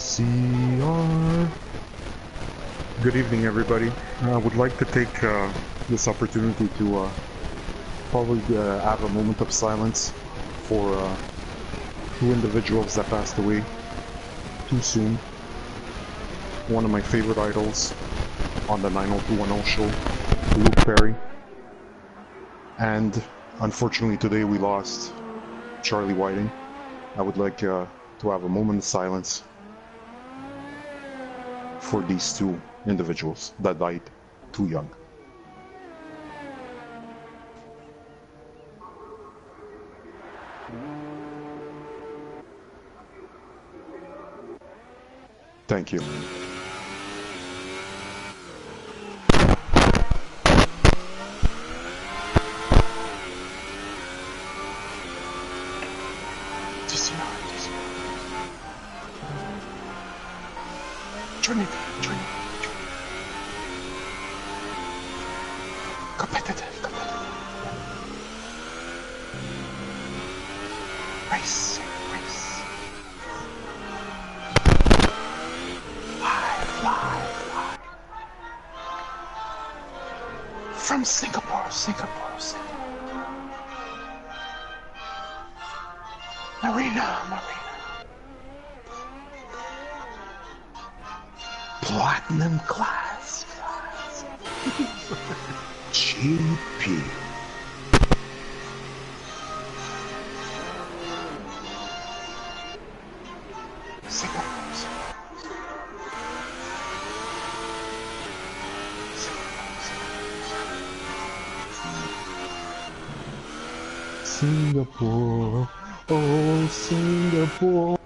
TCR. Good evening, everybody. I would like to take this opportunity to probably have a moment of silence for two individuals that passed away too soon. One of my favorite idols on the 90210 show, Luke Perry. And unfortunately today we lost Charlie Whiting. I would like to have a moment of silence for these two individuals that died too young. Thank you. Trinity. Competitive. Race. Fly. From Singapore. Marina. Platinum class. GP. Singapore, oh Singapore.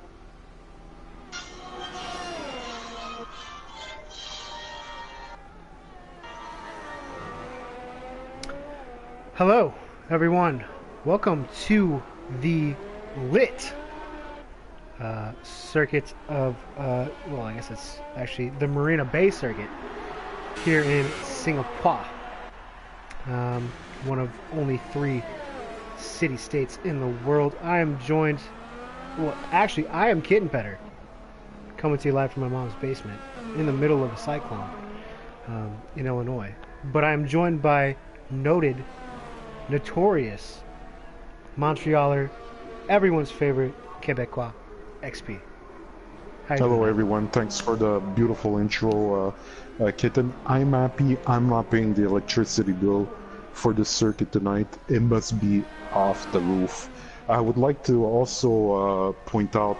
Hello, everyone. Welcome to the lit circuit of, well, I guess it's actually the Marina Bay circuit here in Singapore. One of only 3 city-states in the world. I am joined, well, actually, I am Kitten Petter, coming to you live from my mom's basement in the middle of a cyclone in Illinois. But I am joined by notorious Montrealer, everyone's favorite Quebecois, XP. Hello everyone, thanks for the beautiful intro, Kitten. I'm happy I'm not paying the electricity bill for the circuit tonight. It must be off the roof. I would like to also point out,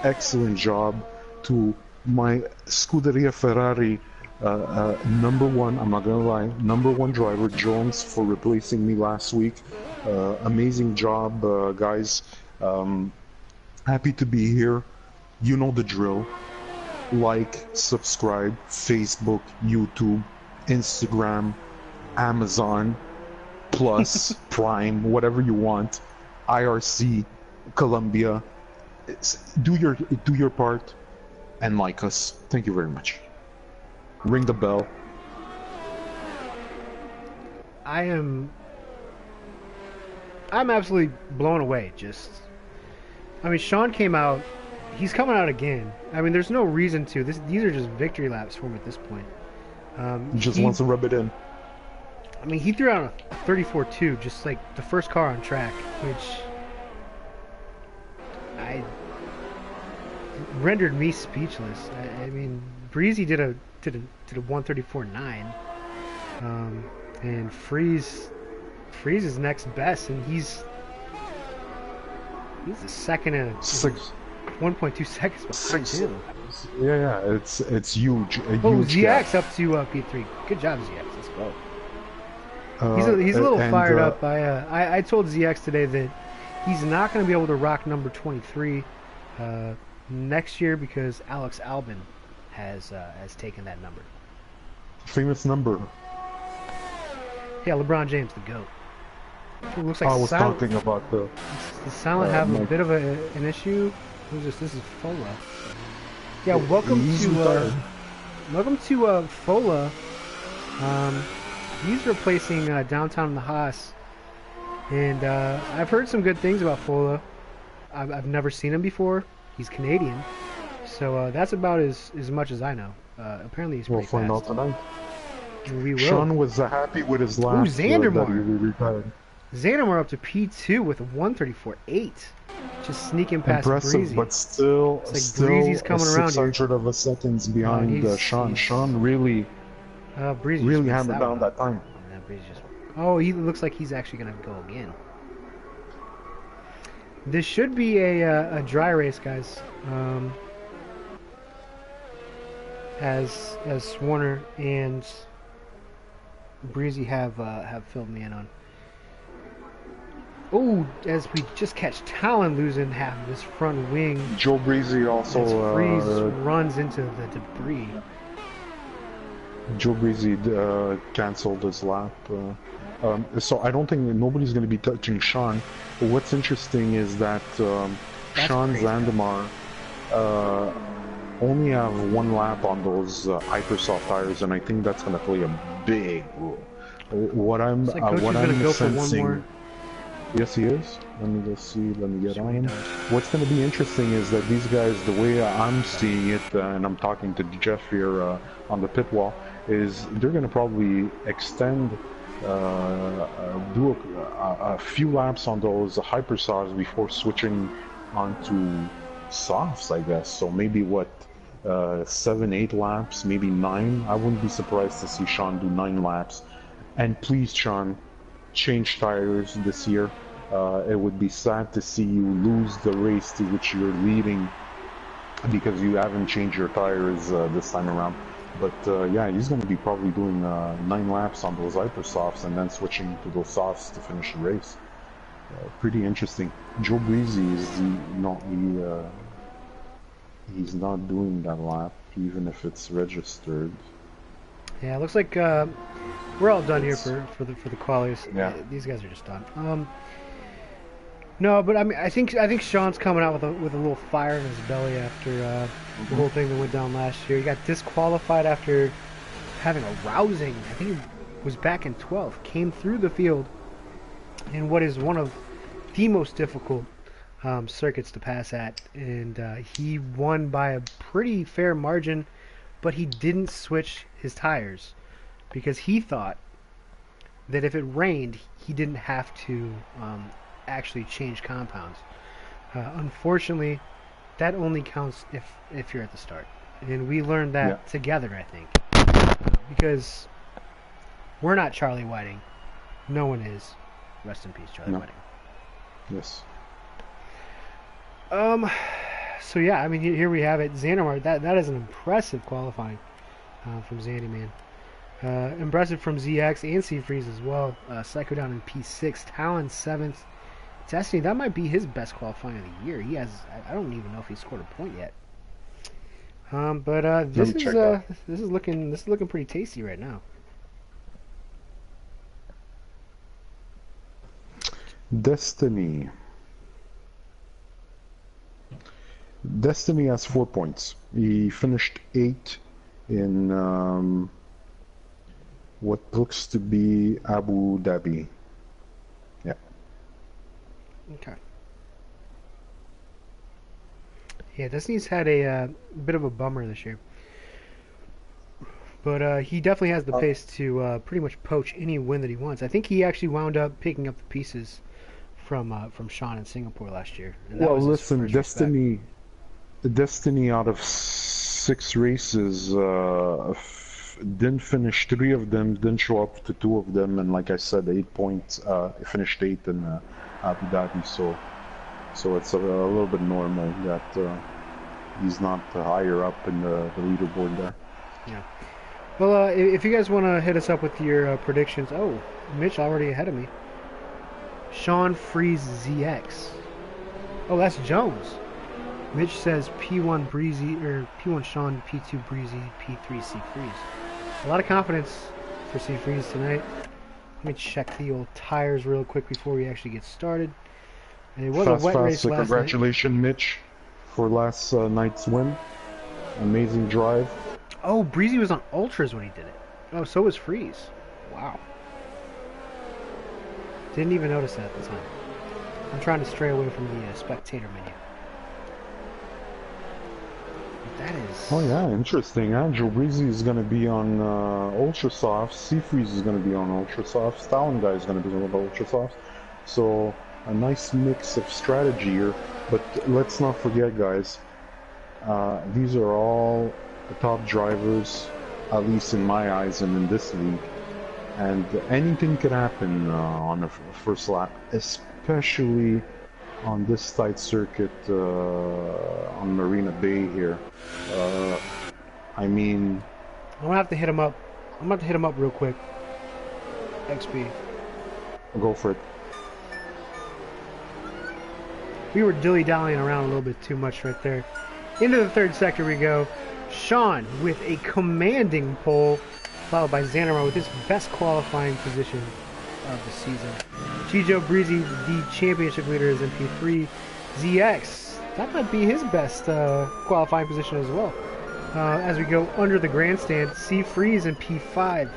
excellent job to my Scuderia Ferrari number one, I'm not gonna lie, number 1 driver, Jones, for replacing me last week. Amazing job, guys. Happy to be here. You know the drill. Like, subscribe, Facebook, YouTube, Instagram, Amazon, Plus, Prime, whatever you want, IRC, Columbia. Do your part and like us. Thank you very much. Ring the bell. I'm absolutely blown away. I mean, Sean came out. He's coming out again. I mean, there's no reason to. These are just victory laps for him at this point. He just wants to rub it in. I mean, he threw out a 34-2, just like the first car on track, which rendered me speechless. I mean, Breezy did a 134.9, and Freeze is next best, and he's the second and 1.2 seconds behind him. Yeah, it's huge. Huge ZX gap. up to P3. Good job, ZX. Let's go. He's a little fired up. I told ZX today that he's not going to be able to rock number 23 next year because Alex Albin has taken that number. Famous number. Yeah, LeBron James, the GOAT. It looks like I was talking about the Silent having a bit of an issue. This is Fola. Yeah, welcome to Fola. He's replacing Downtown in the Haas, and I've heard some good things about Fola. I've never seen him before. He's Canadian, So that's about as much as I know. Apparently he's pretty fast. We'll find out tonight. We will. Sean was happy with his lap that he retired. Xandermar up to P2 with 134.8. Just sneaking past Impressive, Breezy. but still, it's like Breezy's coming around 600 of a seconds behind Sean. Sean really hammered down that time. Oh, he looks like he's actually going to go again. This should be a dry race, guys. As Swarner and Breezy have filled me in on. Oh, as we just catch Talon losing half of his front wing. Joe Breezy also as Freeze runs into the debris. Joe Breezy canceled his lap. So I don't think nobody's going to be touching Sean. But what's interesting is that Sean Xandermar only have one lap on those Hypersoft tires, and I think that's going to play a big role. What I'm sensing. Yes, he is. Let me just see. Let me get on him. What's going to be interesting is that these guys, the way I'm seeing it, and I'm talking to Jeff here on the pit wall, is they're going to probably extend, do a few laps on those Hypersofts before switching onto softs, I guess. So maybe 7, 8 laps, maybe 9. I wouldn't be surprised to see Sean do 9 laps. And please, Sean, change tires this year. It would be sad to see you lose the race to which you're leading because you haven't changed your tires this time around. But yeah, he's going to be probably doing 9 laps on those Hypersofts and then switching to those softs to finish the race. Pretty interesting. Joe Breezy is he's not doing that lap, even if it's registered. Yeah, it looks like we're all done here for the qualies. Yeah, these guys are just done. No, but I mean, I think Sean's coming out with a little fire in his belly after the whole thing that went down last year. He got disqualified after having a rousing. I think he was back in 12th. Came through the field in what is one of the most difficult circuits to pass at, and he won by a pretty fair margin. But he didn't switch his tires because he thought that if it rained, he didn't have to actually change compounds. Unfortunately, that only counts if you're at the start. And we learned that together, I think. Because we're not Charlie Whiting. No one is. Rest in peace, Charlie Whiting. Yes. So yeah, I mean, here we have it. Xandermar, that is an impressive qualifying from Zandy, man. Impressive from ZX and C-Freeze as well. Psycho down in P6, Talon 7th. Destiny, that might be his best qualifying of the year. He has, I don't even know if he scored a point yet. But this is looking pretty tasty right now. Destiny has 4 points. He finished 8 in what looks to be Abu Dhabi. Yeah. Okay. Yeah, Destiny's had a bit of a bummer this year. But he definitely has the pace to pretty much poach any win that he wants. I think he actually wound up picking up the pieces from Sean in Singapore last year. And that well, listen, Destiny out of 6 races didn't finish 3 of them, didn't show up to 2 of them, and like I said, 8 points. Finished 8 in Abu Dhabi, so it's a little bit normal that he's not higher up in the leaderboard there. Yeah. Well, if you guys want to hit us up with your predictions, Mitch already ahead of me. Sean Freeze ZX. Oh, that's Jones. Mitch says P1 Breezy, or P1 Sean, P2 Breezy, P3 C Freeze. A lot of confidence for C Freeze tonight. Let me check the old tires real quick before we actually get started. And it was a wet race last night. Congratulations, Mitch, for last night's win. Amazing drive. Oh, Breezy was on Ultras when he did it. Oh, so was Freeze. Wow. Didn't even notice that at the time. I'm trying to stray away from the spectator menu. That is... Oh yeah, interesting. Joe Breezy is going to be on Ultra Soft. Seafreeze is going to be on Ultra Soft. Stalin Guy is going to be on Ultra Soft. So a nice mix of strategy here. But let's not forget, guys, these are all the top drivers, at least in my eyes and in this league. And anything could happen on the first lap, especially on this tight circuit on Marina Bay here. I mean, I'm gonna have to hit him up. I'm gonna have to hit him up real quick. XP. Go for it. We were dilly-dallying around a little bit too much right there. Into the third sector we go. Sean with a commanding pole, followed by Xanamar with his best qualifying position of the season. Joe Breezy, the championship leader, is in P3. ZX, that might be his best qualifying position as well. As we go under the grandstand, C Freeze in P5.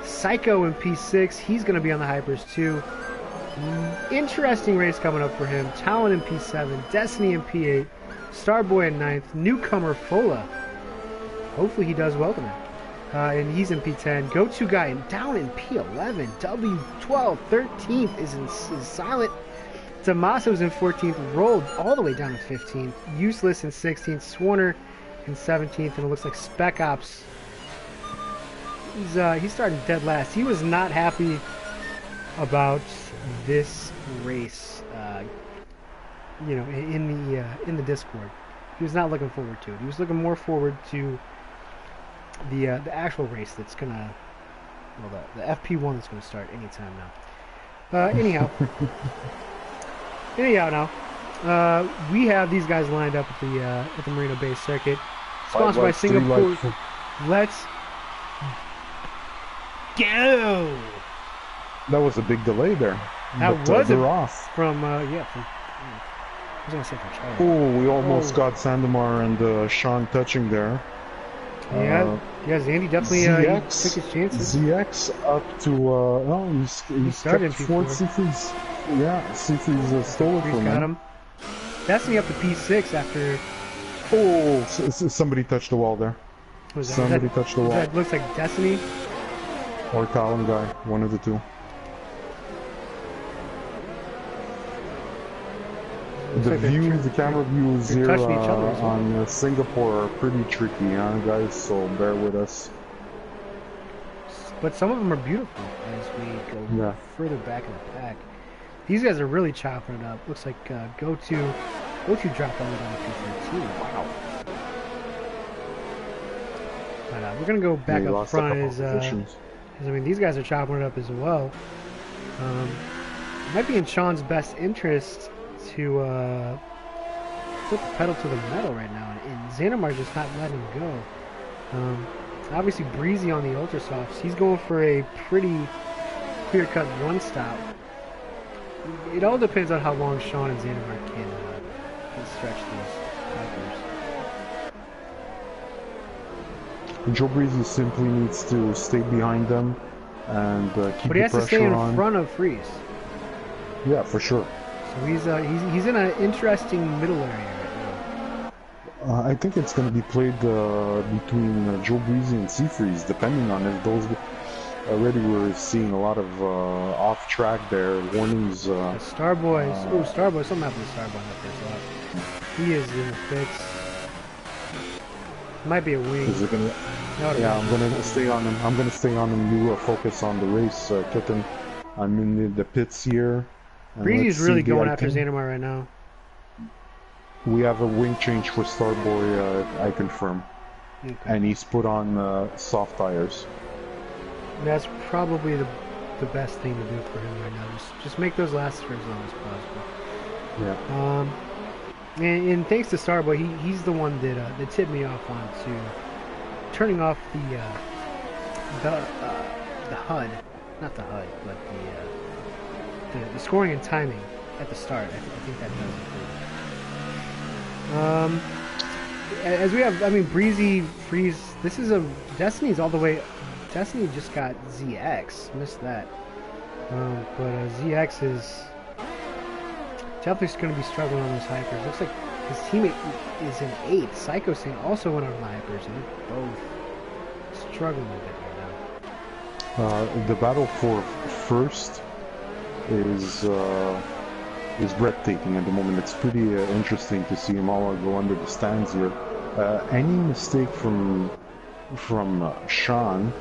Psycho in P6, he's going to be on the Hypers too. Interesting race coming up for him. Talon in P7, Destiny in P8, Starboy in 9th, newcomer Fola. Hopefully he does well tonight. And he's in P10. Go-to guy down in P11. W12, 13th is silent. Damaso's in 14th, rolled all the way down to 15th. Useless in 16th. Swarner in 17th, and it looks like Spec Ops. He's starting dead last. He was not happy about this race. You know, in the Discord, he was not looking forward to it. He was looking more forward to the actual race that's gonna, well, the FP1 that's gonna start anytime now. Anyhow now, we have these guys lined up at the Marina Bay circuit, sponsored by Singapore. Let's go. That was a big delay there. That was off from yeah. From, I was gonna say from Charlie. Oh, we almost got Sandemar and Sean touching there. Yeah, Zandy definitely ZX, he took his chances. ZX up to oh, he's started towards Seafreeze. Yeah, Seafreeze stole it from him. Destiny up to P6 after. Oh, somebody touched the wall there. Somebody touched the wall. That looks like Destiny or Talon Guy, one of the two. The camera views here on Singapore are pretty tricky, huh, guys? So bear with us. But some of them are beautiful as we go further back in the pack. These guys are really chopping it up. Looks like Go-To dropped all the way down to P13. Wow. But we're gonna go back up front. I mean, these guys are chopping it up as well. It might be in Sean's best interest to put the pedal to the metal right now, and Xanamar's just not letting him go. Obviously Breezy on the Ultra Softs, he's going for a pretty clear-cut one-stop. It all depends on how long Sean and Xanamar can stretch these Hypers. Joe Breezy simply needs to stay behind them and keep the pressure on. But he has to stay in front of Freeze. Yeah, for sure. So he's in an interesting middle area right now. I think it's going to be played between Joe Breezy and Seafreeze, depending on if those. Already we're seeing a lot of off track there, warnings. Starboy, Starboy, something happened to Starboy in that first lap. He is in the fix. Might be a wing. Is it gonna? Yeah, I'm gonna stay on him. I'm gonna stay on him. You focus on the race, Kitten. I'm in the pits here. Breezy's really going after Xanamar right now. We have a wing change for Starboy, I confirm. Okay. And he's put on soft tires. That's probably the best thing to do for him right now. Just make those last for as long as possible. Yeah. And thanks to Starboy, he's the one that tipped me off onto turning off the HUD, not the HUD, but the scoring and timing at the start. I think that does improve. As we have, I mean, Breezy, Freeze. This is Destiny's all the way. Destiny just got ZX. Missed that. But ZX is definitely going to be struggling on those Hypers. Looks like His teammate is in 8th. Psycho Saint also went on Vipers, and they're both struggling a bit right now. The battle for first is breathtaking at the moment. It's pretty interesting to see them all go under the stands here. Any mistake from Sean,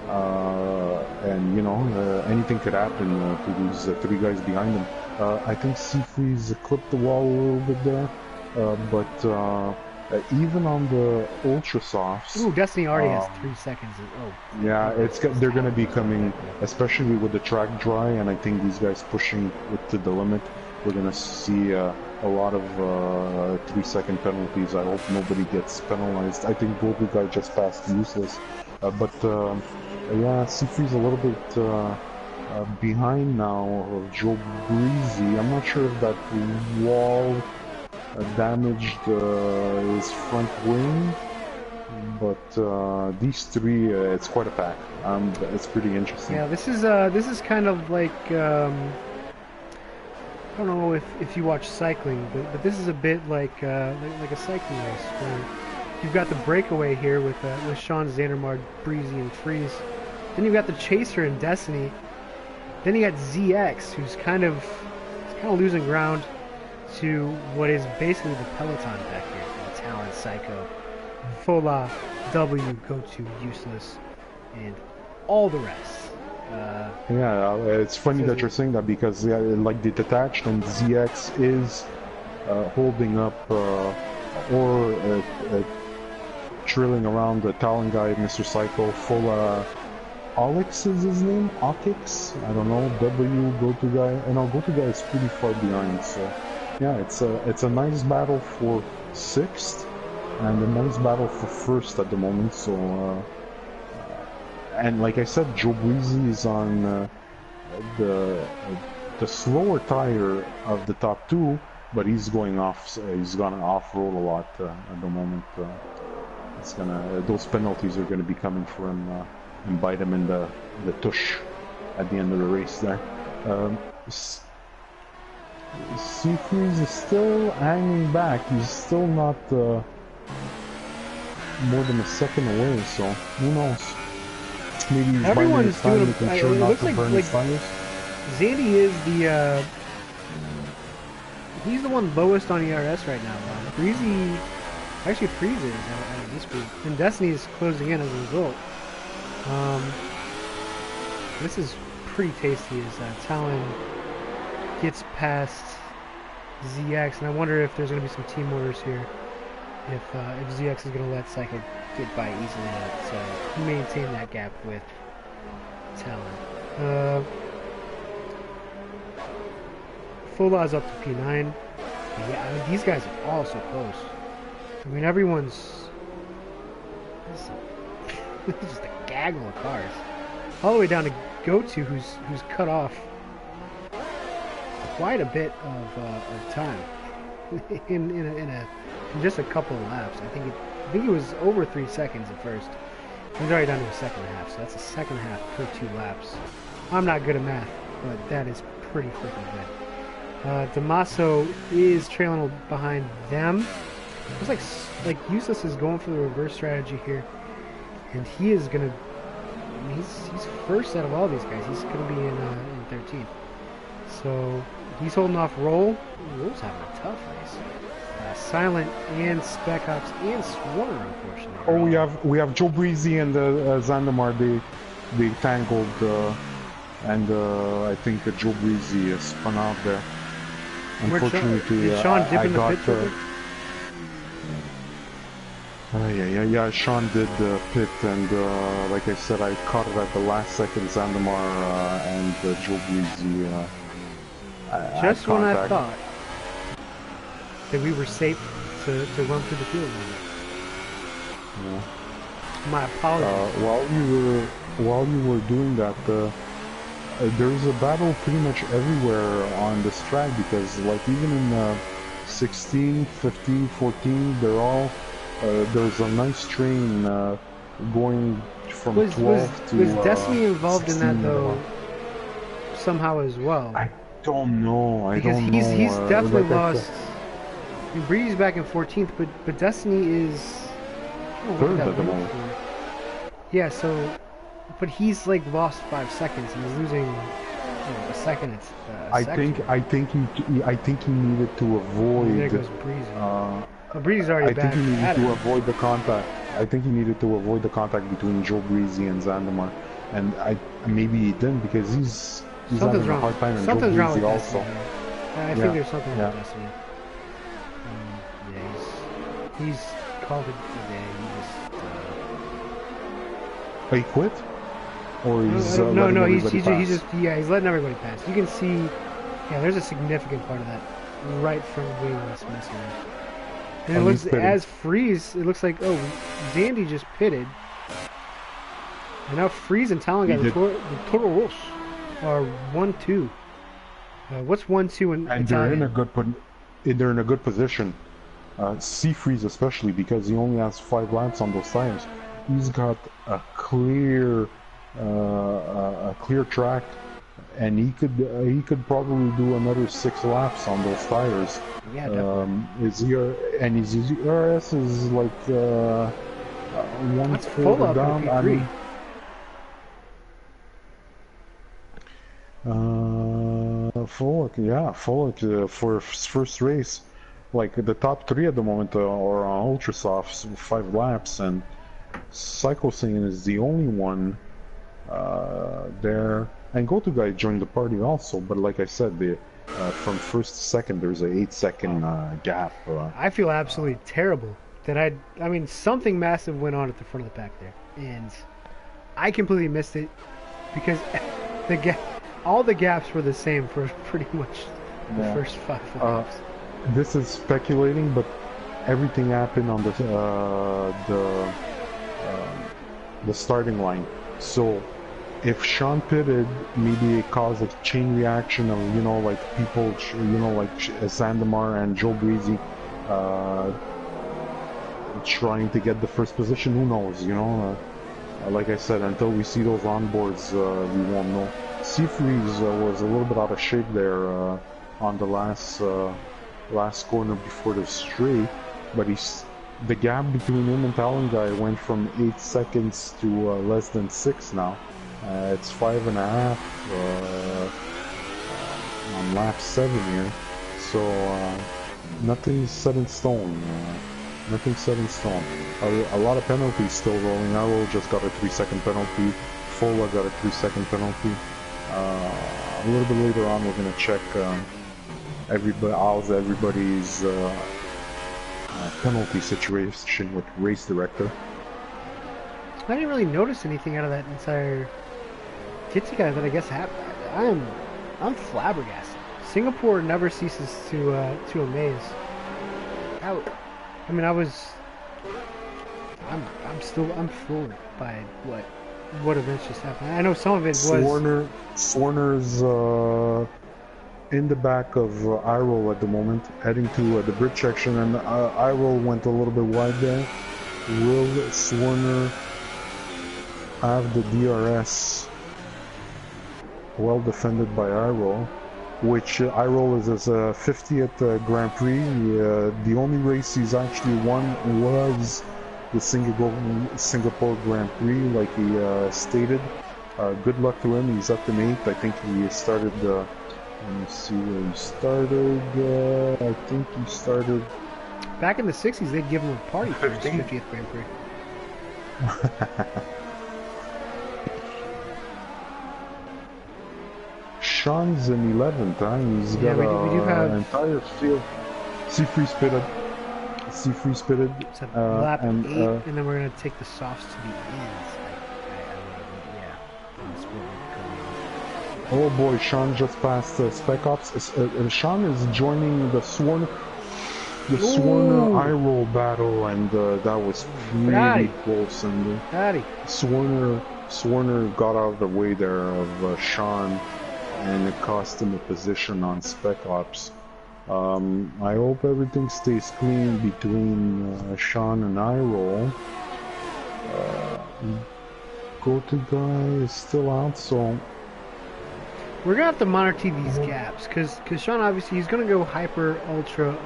and you know, anything could happen to these 3 guys behind him. I think Seafreeze clipped the wall a little bit there, but even on the ultra softs. Ooh, Destiny already has 3 seconds. Yeah, they're going to be coming, especially with the track dry, and I think these guys pushing it to the limit. We're going to see a lot of 3-second penalties. I hope nobody gets penalized. I think both the guys just passed useless. But yeah, Seafreeze a little bit behind now of Joe Breezy. I'm not sure if that wall damaged his front wing, but these 3, it's quite a pack. It's pretty interesting. Yeah, this is kind of like I don't know if you watch cycling, but this is a bit like a cycling race where you've got the breakaway here with Sean Zandermar, Breezy, and Freeze. Then you've got the chaser in Destiny. Then you got ZX, who's kind of losing ground to what is basically the peloton back here. Talon, Psycho, Fola, W, Go-To, Useless, and all the rest. Yeah, it's funny that you're saying that because like the detached and ZX is holding up or trailing around the Talon guy, Mr. Psycho. Fola Olix is his name? Okix? I don't know. W, Go-To guy. And no, Go-To guy is pretty far behind, so yeah, it's a nice battle for 6th and a nice battle for 1st at the moment. So and like I said, Joe Breezy is on the slower tire of the top 2, but he's going off. He's gonna off-road a lot at the moment. It's gonna those penalties are gonna be coming for him and bite him in the tush at the end of the race there. Seafreeze is still hanging back. He's still not more than a second away, so who knows? Maybe he's everyone's doing making sure not to burn his tires. Zandy is the he's the one lowest on ERS right now. Breezy actually freezes out of this group, and Destiny is closing in as a result. This is pretty tasty as Talon gets past ZX, and I wonder if there's going to be some team orders here. If ZX is going to let Psycho get by easily to maintain that gap with Talon. Fola's up to P9. Yeah, I mean, these guys are all so close. I mean, everyone's... This is just a gaggle of cars. All the way down to Go-To, who's cut off quite a bit of time in just a couple of laps. I think it was over 3 seconds at first. He's already down to a second and a half, so that's a second and a half per 2 laps. I'm not good at math, but that is pretty freaking good. Damaso is trailing behind them. Looks like Useless is going for the reverse strategy here, and he is gonna. I mean, he's first out of all these guys. He's gonna be in 13th. So he's holding off Roll. Roll's having a tough race. Silent and Spec Ops and Swarmer, unfortunately. Oh, we have Joe Breezy and Zandamar. They tangled, and I think Joe Breezy spun out there. Unfortunately, did Sean dip in the pit? Yeah, Sean did the pit, and like I said, I caught it at the last second. Zandamar and Joe Breezy. Just when I thought that we were safe to run through the field. Yeah. My apologies. While you were doing that, there's a battle pretty much everywhere on this track, because like even in 16, 15, 14, they're all there's a nice train going from 12 to was Destiny involved 16 in that though somehow as well? I don't know. Because he's definitely lost. I mean, Breezy's back in 14th, but Destiny is third at the moment. Yeah, so, but he's like lost 5 seconds and he's losing a second. It's I think he needed to avoid. There goes Breezy. Breezy's already back. I think he needed to avoid the contact. I think he needed to avoid the contact between Joe Breezy and Zandamar, and maybe he didn't because he's having a hard time. And something's Joe wrong Breezy with also. I think there's something wrong with Destiny. He's called it a day. He quit? Or he's no, he's letting everybody pass. You can see, yeah, there's a significant part of that right front wing that's missing. And it looks, as Freeze, it looks like, oh, Zandy just pitted. And now Freeze and Talon got the total rush are 1-2. What's 1-2 in and Italian? They're in a good position. Freeze especially because he only has 5 laps on those tires. He's got a clear track, and he could probably do another 6 laps on those tires. Yeah, definitely. His ERS is like 1/4 down. Fullock for his first race. Like the top 3 at the moment are on ultra softs with 5 laps, and Psycho Singing is the only one there. And Goto Guy joined the party also, but like I said, from first to second there's a 8-second gap. I feel absolutely terrible that I mean something massive went on at the front of the pack there, and I completely missed it because all the gaps were the same for pretty much the first 5 laps. This is speculating, but everything happened on the starting line. So if Sean pitted, maybe it caused a chain reaction of like people, like Zandamar and Joe Breezy trying to get the first position. Who knows? Like I said, until we see those onboards, we won't know. Seafreeze was a little bit out of shape there on the last corner before the straight, but the gap between him and Talon Guy went from 8 seconds to less than 6 now. It's 5.5 on lap 7 here, so nothing's set in stone. Nothing's set in stone. A lot of penalties still rolling. Arrow just got a 3-second penalty. Fola got a 3-second penalty. A little bit later on, we're gonna check everybody's penalty situation with race director. I didn't really notice anything out of that entire Kitty guy that I guess happened. I'm flabbergasted. Singapore never ceases to amaze. I'm floored by what events just happened. I know some of it was Swarner's in the back of Iroll at the moment, heading to the bridge section, and Iroll went a little bit wide there. Will Swarner have the DRS? Well defended by Iroll, which Iroll is his 50th Grand Prix. The only race he's actually won was the Singapore Grand Prix, like he stated. Good luck to him. He's up in 8th. I think he started. Let me see where he started. I think he started. Back in the 60s, they'd give him a party for his 50th Grand Prix. Sean's in 11th, huh? He's got an entire field. Seafree spitted. Lap 8, and then we're going to take the softs to the end. Oh boy, Sean just passed Spec Ops. Sean is joining the Swarner Iroll battle, and that was pretty close. And Swarner got out of the way there of Sean, and it cost him a position on Spec Ops. I hope everything stays clean between Sean and Iroll. Go-to guy is still out, so we're gonna have to monitor these gaps, because Sean obviously he's gonna go hyper ultra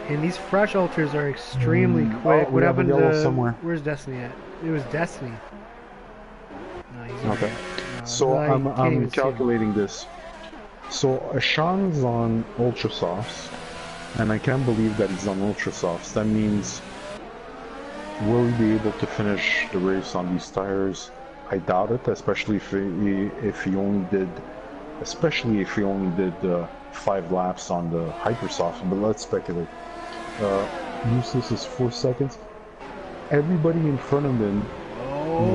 And these fresh ultras are extremely quick. Oh, What happened to... somewhere. Where's Destiny at? It was Destiny. No, he's okay. So I'm calculating this. So Sean's on Ultra Softs, and I can't believe that he's on Ultra Softs. That means, will he be able to finish the race on these tires? I doubt it, especially if he only did 5 laps on the Hypersoft. But let's speculate. Useless is 4 seconds. Everybody in front of him,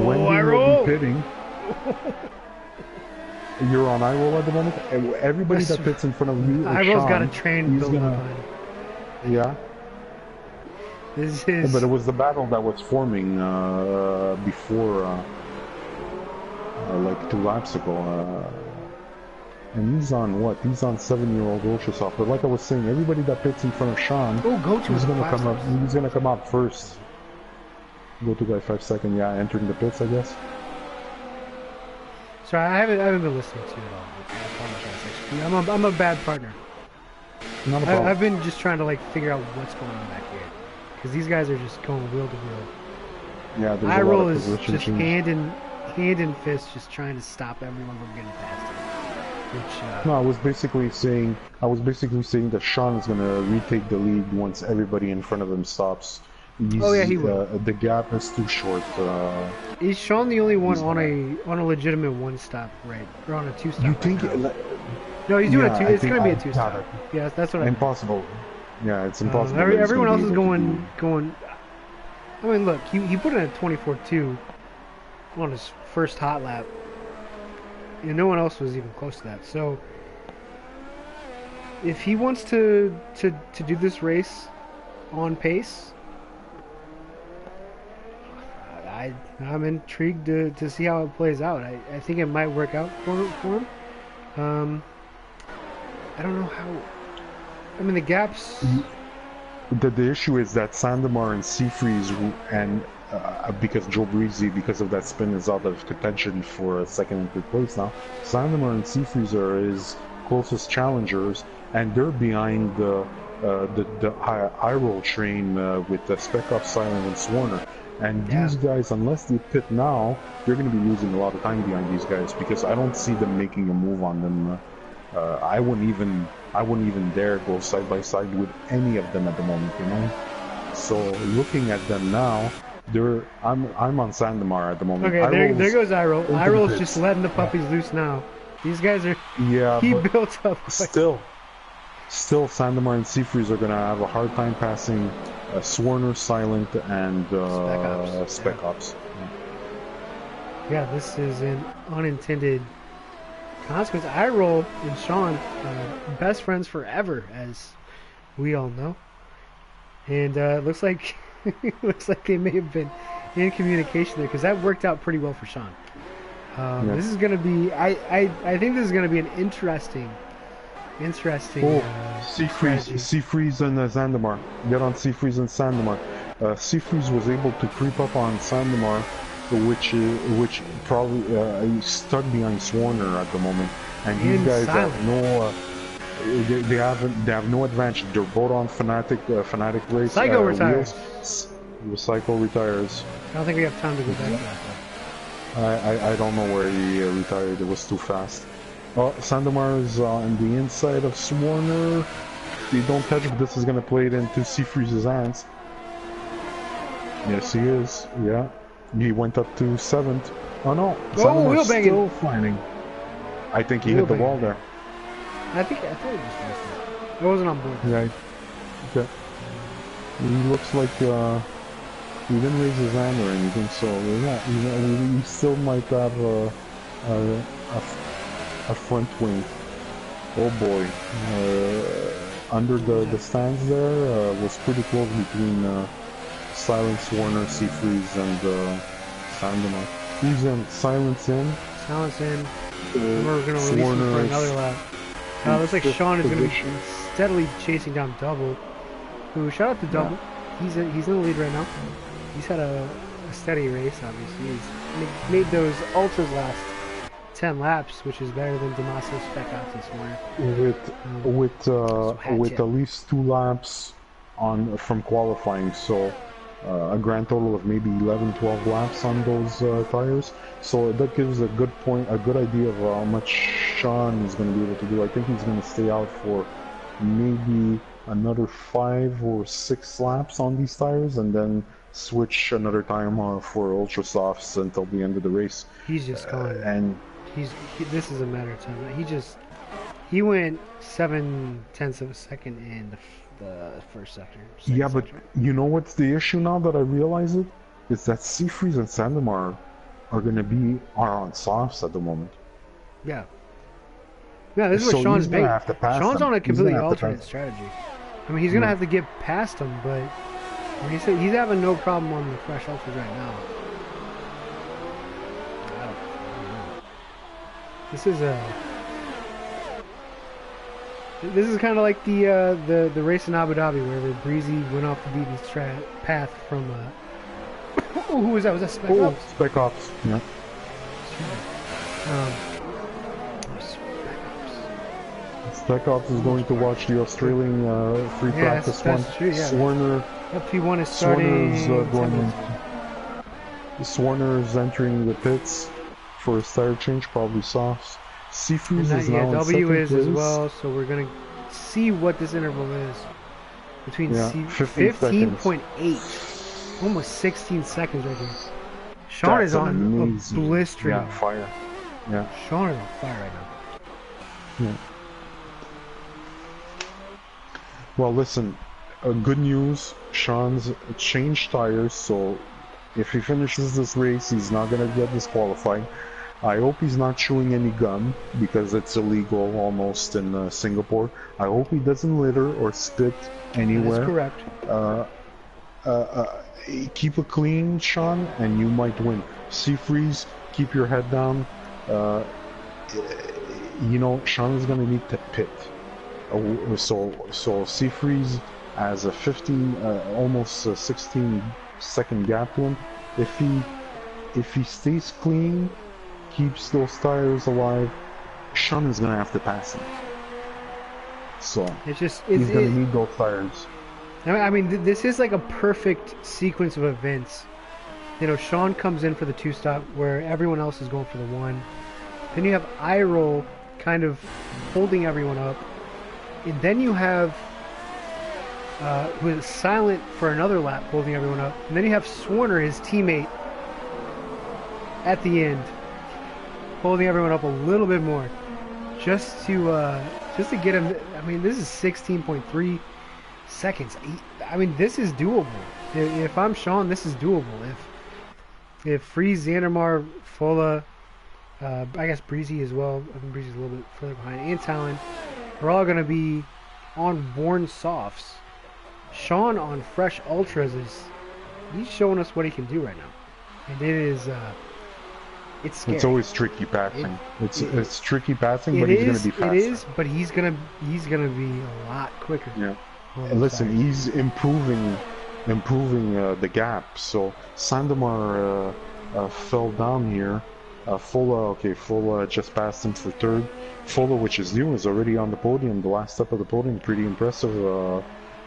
when he will be pitting. You're on iRoll at the moment. Everybody that fits in front of you, iRoll's got a train built behind. Yeah. This is... But it was the battle that was forming before, like 2 laps ago. And he's on what? He's on 7-year-old Ultrasoft. But like I was saying, everybody that pits in front of Sean, he's gonna come out first. Go to guy 5 second. Yeah, entering the pits, I guess. Sorry, I haven't been listening to you at all. I apologize. I'm a bad partner. Not a problem. I've been just trying to like figure out what's going on back here, because these guys are just going wheel to wheel. Yeah, there's iRoll is just hand in fist, just trying to stop everyone from getting past him. Which, no, I was basically saying that Sean is gonna retake the lead once everybody in front of him stops. Oh yeah, he will. The gap is too short. Is Sean the only one on a legitimate 1-stop, right? Or on a 2-stop? You think? No, he's doing a 2. It's gonna be a 2-stop. Yeah, that's what I. Impossible. Yeah, it's impossible. Everyone else is going. I mean, look, he put in a 24.2 on his first hot lap, and no one else was even close to that. So, if he wants to do this race on pace, I'm intrigued to see how it plays out. I think it might work out for him. I don't know how. I mean, the gaps. The issue is that Sandemar and Seafreeze, and because Joe Breezy, because of that spin, is out of contention for 2nd and 3rd place now. Sandemar and Seafreeze are his closest challengers, and they're behind the iRoll train with the Spec Ops, Silent, and Swarner. And these guys, unless they pit now, they're going to be losing a lot of time behind these guys, because I don't see them making a move on them. I wouldn't even dare go side by side with any of them at the moment, you know. So looking at them now, I'm on Sandemar at the moment. Okay, there goes iRoll. iRoll's just letting the puppies loose now. These guys are. Yeah. He built up. Still, Sandemar and Seafreeze are going to have a hard time passing Swarner, Silent, and Spec Ops. Yeah, this is an unintended consequence. iRoll and Sean, best friends forever, as we all know, and looks like they may have been in communication there, because that worked out pretty well for Sean. This is going to be, I think this is going to be an interesting. Seafreeze and Sandemar. Get on Seafreeze and Sandemar. Seafreeze was able to creep up on Sandemar, which probably is stuck behind Swarner at the moment. And these guys have no. They have no advantage. They're both on Fnatic race. Psycho retires. Psycho retires. I don't think we have time to go back to that. I don't know where he retired. It was too fast. Sandemar is on the inside of Swarner. They don't touch it. This is going to play it into Seafreeze's hands. Yes, he is. Yeah. He went up to 7th. Oh no. Sandemar's still flying. I think he hit the wall there. I thought he just missed it. I wasn't on board. Yeah. Okay. He looks like he didn't raise his hand or anything, so yeah, we still might have a front wing. Oh boy. Under the stands there was pretty close between Silence, Warner, Seafreeze, and Sandemar. Who's in? Silence in. Silence in. We're going to release him for another lap. Looks like Sean is going to be steadily chasing down Double. Who, shout out to Double. Yeah. He's in the lead right now. He's had a steady race, obviously. He's made those ultras last 10 laps, which is better than Damaso, Spec Ops, and Swarner. With at least 2 laps on from qualifying. So a grand total of maybe 11, 12 laps on those tires. So that gives a good idea of how much Sean is going to be able to do. I think he's going to stay out for maybe another 5 or 6 laps on these tires, and then switch another time for ultra softs until the end of the race. He's just going, and this is a matter of time. He went 7/10 of a second in the first sector. Yeah, but you know what's the issue now that I realize it? Is that Seafreeze and Sandemar are on softs at the moment. Yeah. Yeah, this is what Sean's big. Sean's on a completely alternate strategy. I mean, he's going to have to get past him, but he said he's having no problem on the fresh ultras right now. I don't know. This is kind of like the race in Abu Dhabi where Breezy went off the beaten path from who was that? Was that Spec Ops? Spec Ops. Yeah. Spec Ops is going to watch the Australian free practice one. True, yeah. Swarner. FP1 is starting. Swarner's entering the pits for a tire change, probably softs. Seafreeze is now W is as well, so we're gonna see what this interval is between 15.8, almost 16 seconds right here. Sean is on a blistering fire. Yeah, Sean is on fire right now. Yeah. Well, listen. Good news. Sean's changed tires, so if he finishes this race, he's not gonna get disqualified. I hope he's not chewing any gum, because it's illegal almost in Singapore. I hope he doesn't litter or spit anywhere. That's correct. Keep it clean, Sean, and you might win. Seafreeze, keep your head down. You know, Sean is going to need to pit. So Seafreeze has a 15, almost a 16-second gap to him. If he stays clean, keeps those tires alive, Sean is going to have to pass him. So he's going to need those tires. I mean, this is like a perfect sequence of events. You know, Sean comes in for the 2-stop where everyone else is going for the 1. Then you have I-Roll kind of holding everyone up. And then you have who is silent for another lap holding everyone up. And then you have Swarner, his teammate, at the end, holding everyone up a little bit more, just to get him. I mean, this is 16.3 seconds. I mean, this is doable. If I'm Sean, this is doable. If Freeze, Xandermar, Fola, I guess Breezy as well. I think Breezy's a little bit further behind, and Talon, we're all going to be on worn softs. Sean on fresh ultras he's showing us what he can do right now, and it is. It's scary. It's always tricky passing. It's tricky passing, but he's going to be faster. It is, but he's gonna be a lot quicker. Yeah. And listen, he's improving the gap. So Sandemar fell down here. Fola just passed him for 3rd. Fola, which is new, is already on the podium. The last step of the podium, pretty impressive.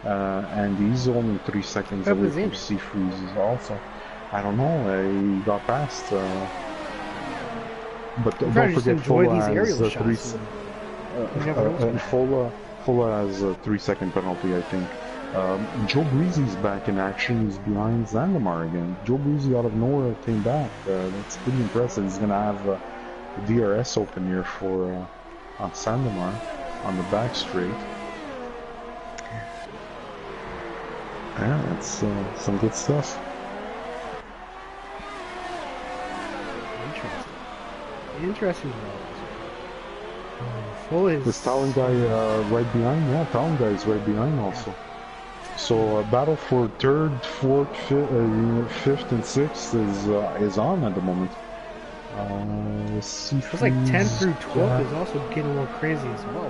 And he's only 3 seconds away from Seafreeze also. I don't know. He got past. But don't forget, Fola has a 3-second penalty, I think. Joe Breezy's back in action. He's behind Xandermar again. Joe Breezy out of nowhere came back. That's pretty impressive. He's going to have a DRS open here for on Xandermar on the back straight. Yeah, that's some good stuff. Interesting. This Talon guy right behind. Yeah, Talon guy is right behind also. So a battle for 3rd, 4th, 5th, and 6th is on at the moment. It's like 10 through 12 is also getting a little crazy as well.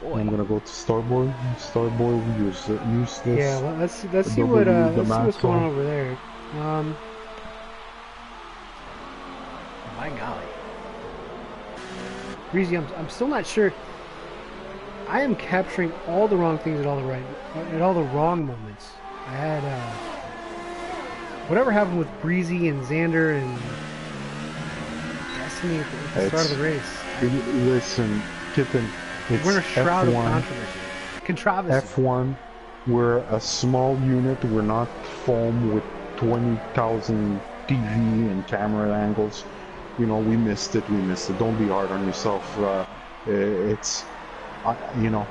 Boy. I'm gonna go to Starboard. Starboard, use this. Yeah, let's see what's going on over there. My golly. Breezy, I'm still not sure. I am capturing all the wrong things at all the wrong moments. I had whatever happened with Breezy and Xander and Destiny at the start of the race. Listen, Kitten, we're in a shroud of controversy. F1, we're a small unit. We're not foam with 20,000 TV and camera angles. You know, we missed it. Don't be hard on yourself. It's all right.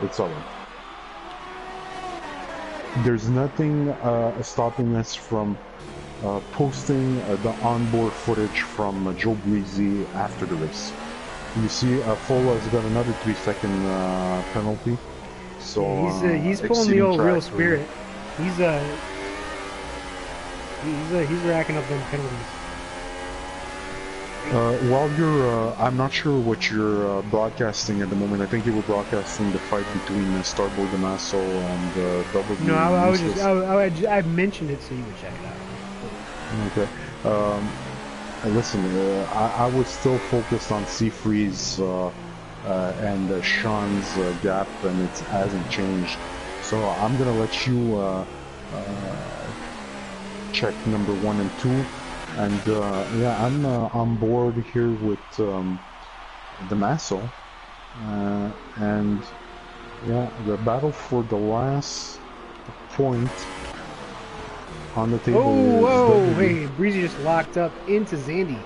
It's all right. There's nothing stopping us from posting the onboard footage from Joe Breezy after the race. You see, Fola's got another 3-second penalty. So he's pulling the old real spirit. He's racking up them penalties. While you're, I'm not sure what you're broadcasting at the moment. I think you were broadcasting the fight between Starboard Damaso and W. No, I mentioned it so you would check it out. Okay. Listen, I was still focused on Seafreeze and Sean's gap, and it hasn't changed. So I'm gonna let you check number 1 and 2. And yeah, I'm on board here with Damaso, and yeah, the battle for the last point on the table. Oh, whoa! Hey, Breezy just locked up into Zandy,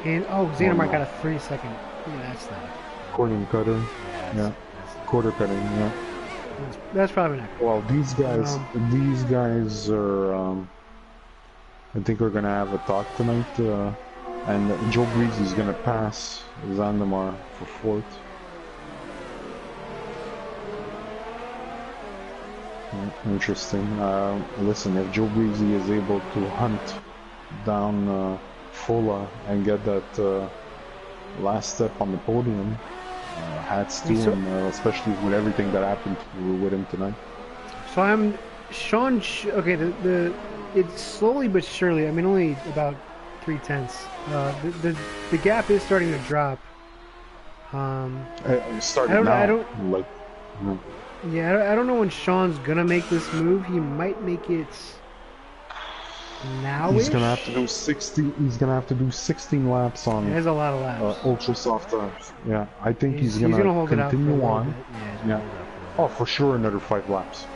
and Xander might got a 3-second. Yeah, that's not. Corner cutter. Yeah, quarter cutting. Yeah. That's probably not. Well, these guys are. I think we're gonna have a talk tonight, and Joe Breezy's gonna pass Zandamar for 4th. Interesting. Listen, if Joe Breezy is able to hunt down Fola and get that last step on the podium, hats to him, especially with everything that happened with him tonight. So I'm Sean. Okay, it's slowly but surely. I mean, only about 0.3. The gap is starting to drop. Starting now. Yeah, I don't know when Sean's gonna make this move. He might make it now. He's gonna have to do 60. He's gonna have to do 16 laps on. There's a lot of laps. Ultra soft tires. Yeah, I think he's gonna hold continue it out on. Yeah. Oh, for sure, another 5 laps.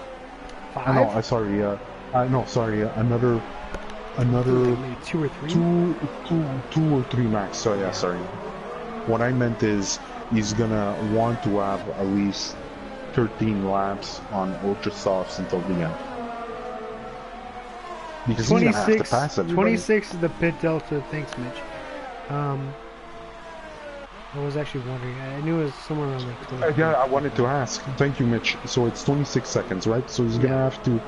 5? No, sorry. No, sorry. Another. Maybe 2 or 3. Two or 3 max. So yeah, sorry. What I meant is he's gonna want to have at least 13 laps on ultra softs until the end. Because 26, he's gonna have to pass everybody. 26 is the pit delta. Thanks, Mitch. I was actually wondering. I knew it was somewhere around like 20. Yeah, I wanted to ask. Thank you, Mitch. So it's 26 seconds, right? So he's gonna have to.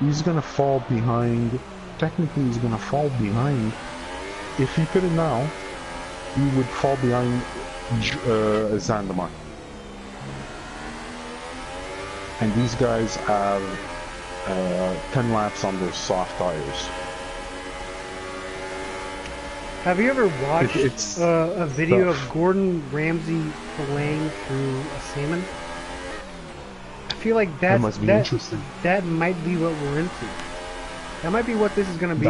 He's gonna fall behind. Technically, he's gonna fall behind. If he pit it now, he would fall behind Zandamar. And these guys have 10 laps on those soft tires. Have you ever watched a video of Gordon Ramsay filleting through a salmon? I feel like that must be interesting. That might be what we're into. That might be what this is going to be.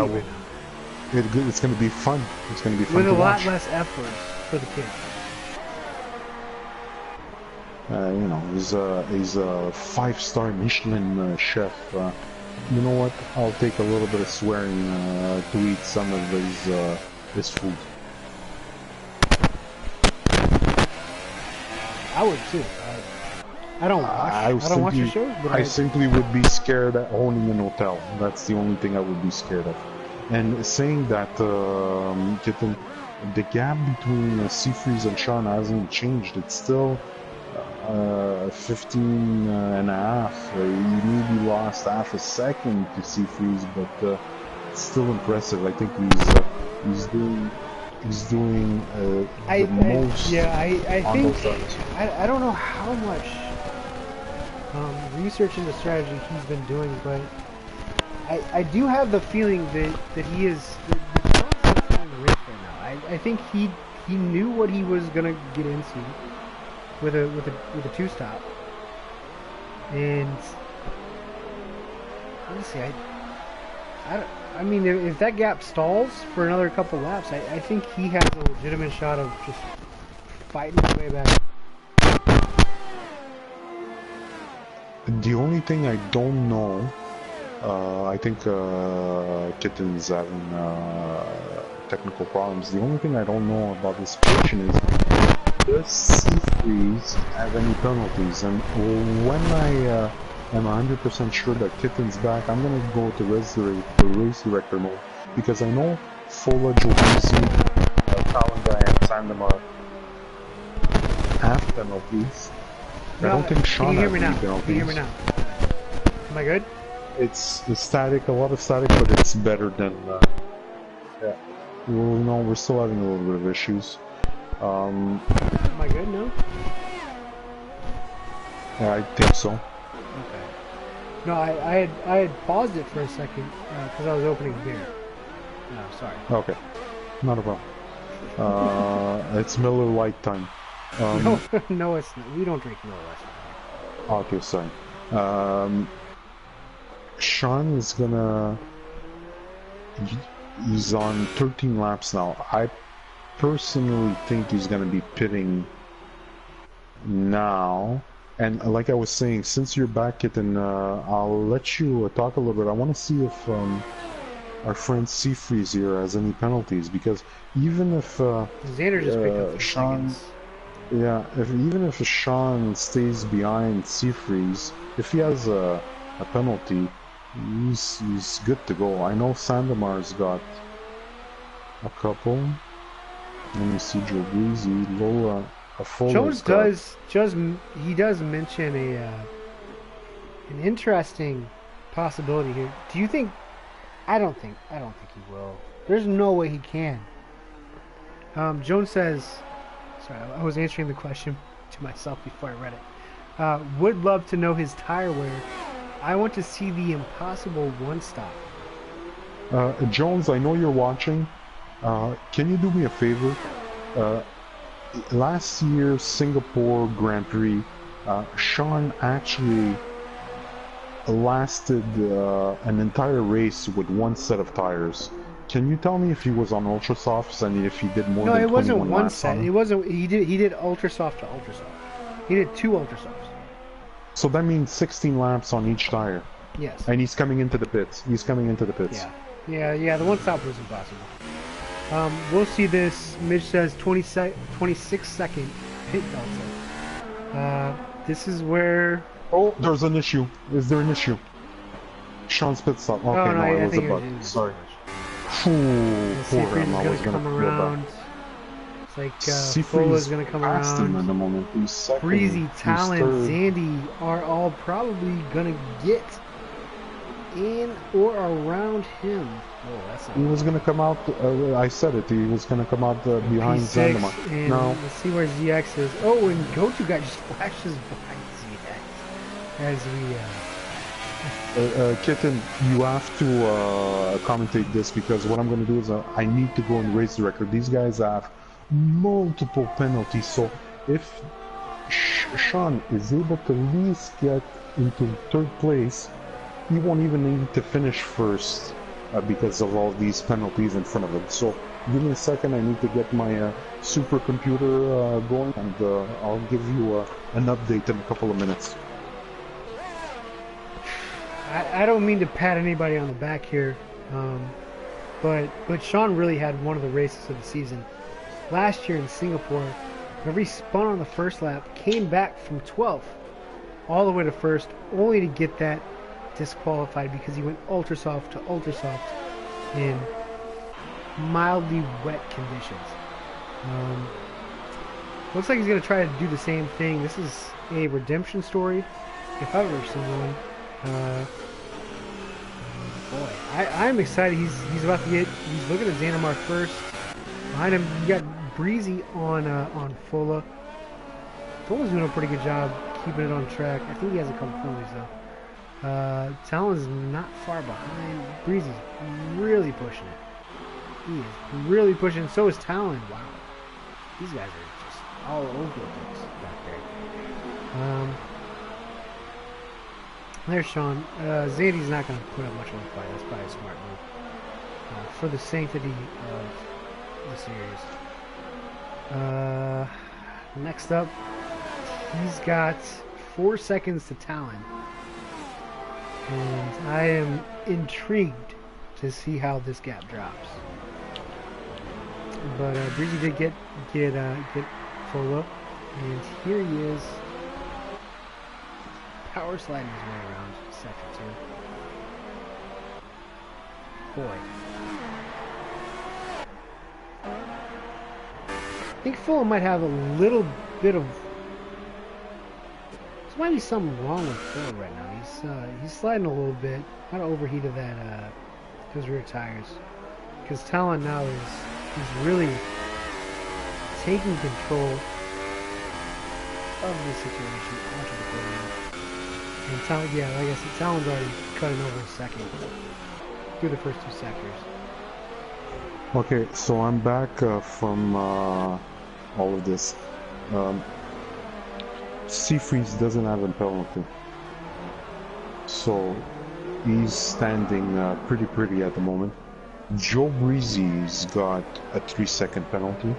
It's going to be fun. It's going to be fun with to a lot watch. less effort for the kids. You know, he's a 5-star Michelin chef. You know what? I'll take a little bit of swearing to eat some of his food. I would too. I don't watch the shows, but I simply would be scared at owning an hotel. That's the only thing I would be scared of. And saying that, the gap between Seafreeze and Sean hasn't changed. It's still 15 and a half. He maybe lost half a second to Seafreeze, but it's still impressive. I think he's doing the most. Yeah, I think I don't know how much research into strategy he's been doing, but I do have the feeling that he is the race right now. I think he knew what he was gonna get into. with a two stop. And honestly, I mean, if that gap stalls for another couple laps, I think he has a legitimate shot of just fighting his way back. The only thing I don't know, I think Kitten's having technical problems. The only thing I don't know about this question is, does Seafreeze have any penalties? And when I am 100% sure that Kitten's back, I'm going to go to race director mode, because I know Fola, Johansi, Talanda, and Sandemar have penalties. No, I don't think Sean has any penalties. Can you hear me now? Am I good? It's static, a lot of static, but it's better than... yeah. Well, no, we're still having a little bit of issues. Am I good? No? Yeah, I think so. Okay. No, I had paused it for a second because I was opening a beer. No, sorry. Okay. Not a problem. It's Miller Lite time. No, no, it's not. We don't drink Miller Lite. Okay, sorry. Sean is gonna... He's on 13 laps now. I personally think he's gonna be pitting now. And like I was saying, since you're back, Kitten, I'll let you talk a little bit. I want to see if our friend Seafreeze here has any penalties, because even if Xander just picked up Sean... seconds. Yeah, even if Sean stays behind Seafreeze, if he has a penalty, he's good to go. I know Sandemar's got a couple. Let me see, Joe Breezy, Lola, a full. Jones does mention an interesting possibility here. Do you think? I don't think he will. There's no way he can. Jones says. Sorry, I was answering the question to myself before I read it. Would love to know his tire wear. I want to see the impossible one stop. Jones, I know you're watching. Can you do me a favor? Last year's Singapore Grand Prix, Sean actually lasted an entire race with one set of tires. Can you tell me if he was on ultra softs and if he did more than 21 laps? No, it wasn't one set. It wasn't. He did ultra soft to ultra soft. He did 2 ultra softs. So that means 16 laps on each tire. Yes. And he's coming into the pits. He's coming into the pits. Yeah. The one stop was impossible. We'll see this. Mitch says 26 second pit delta. This is where. Oh, there's an issue. Is there an issue? Sean's pit stop. Okay, no, it was a bug. Sorry. Seafreeze is going to come around. It's like Fola is going to come around. At the moment. Breezy, Talon, Zandy are all probably going to get in or around him. Oh, that's he was going to come out. I said it. He was going to come out behind Zandemar. No. Let's see where ZX is. Oh, and Gotu guy just flashes by ZX as we. Kitten, you have to commentate this, because what I'm going to do is I need to go and race the record. These guys have multiple penalties, so if Sean is able to at least get into 3rd place, he won't even need to finish first because of all these penalties in front of him. So give me a second, I need to get my supercomputer going, and I'll give you an update in a couple of minutes. I don't mean to pat anybody on the back here, but Sean really had one of the races of the season. Last year in Singapore, whenever he spun on the first lap, came back from 12th all the way to 1st, only to get that disqualified because he went ultra soft to ultra soft in mildly wet conditions. Looks like he's going to try to do the same thing. This is a redemption story, if I've ever seen one. Boy, I'm excited. He's about to get. He's looking at Xandemar first. Behind him, you got Breezy on Fola. Fola's doing a pretty good job keeping it on track. I think he has a couple penalties though. Talon's not far behind. Breezy's really pushing it. He is really pushing. So is Talon. Wow, these guys are just all over the place back there. There's Sean. Zandy's not going to put up much of a fight. That's probably a smart move. For the sanctity of the series. Next up, he's got 4 seconds to Talon. And I am intrigued to see how this gap drops. But Breezy did get Fola, and here he is, power sliding his way around sector 2. Boy, I think Fola might have a little bit of. There might be something wrong with Fola right now. He's sliding a little bit. Might have overheated his rear tires, because Talon now is really taking control of the situation after the podium. And Talon, yeah, like I said, Talon's already cutting over a second through the first 2 sectors. Okay, so I'm back from all of this. Seafreeze doesn't have a penalty, so he's standing pretty at the moment. Joe Breezy's got a 3-second penalty.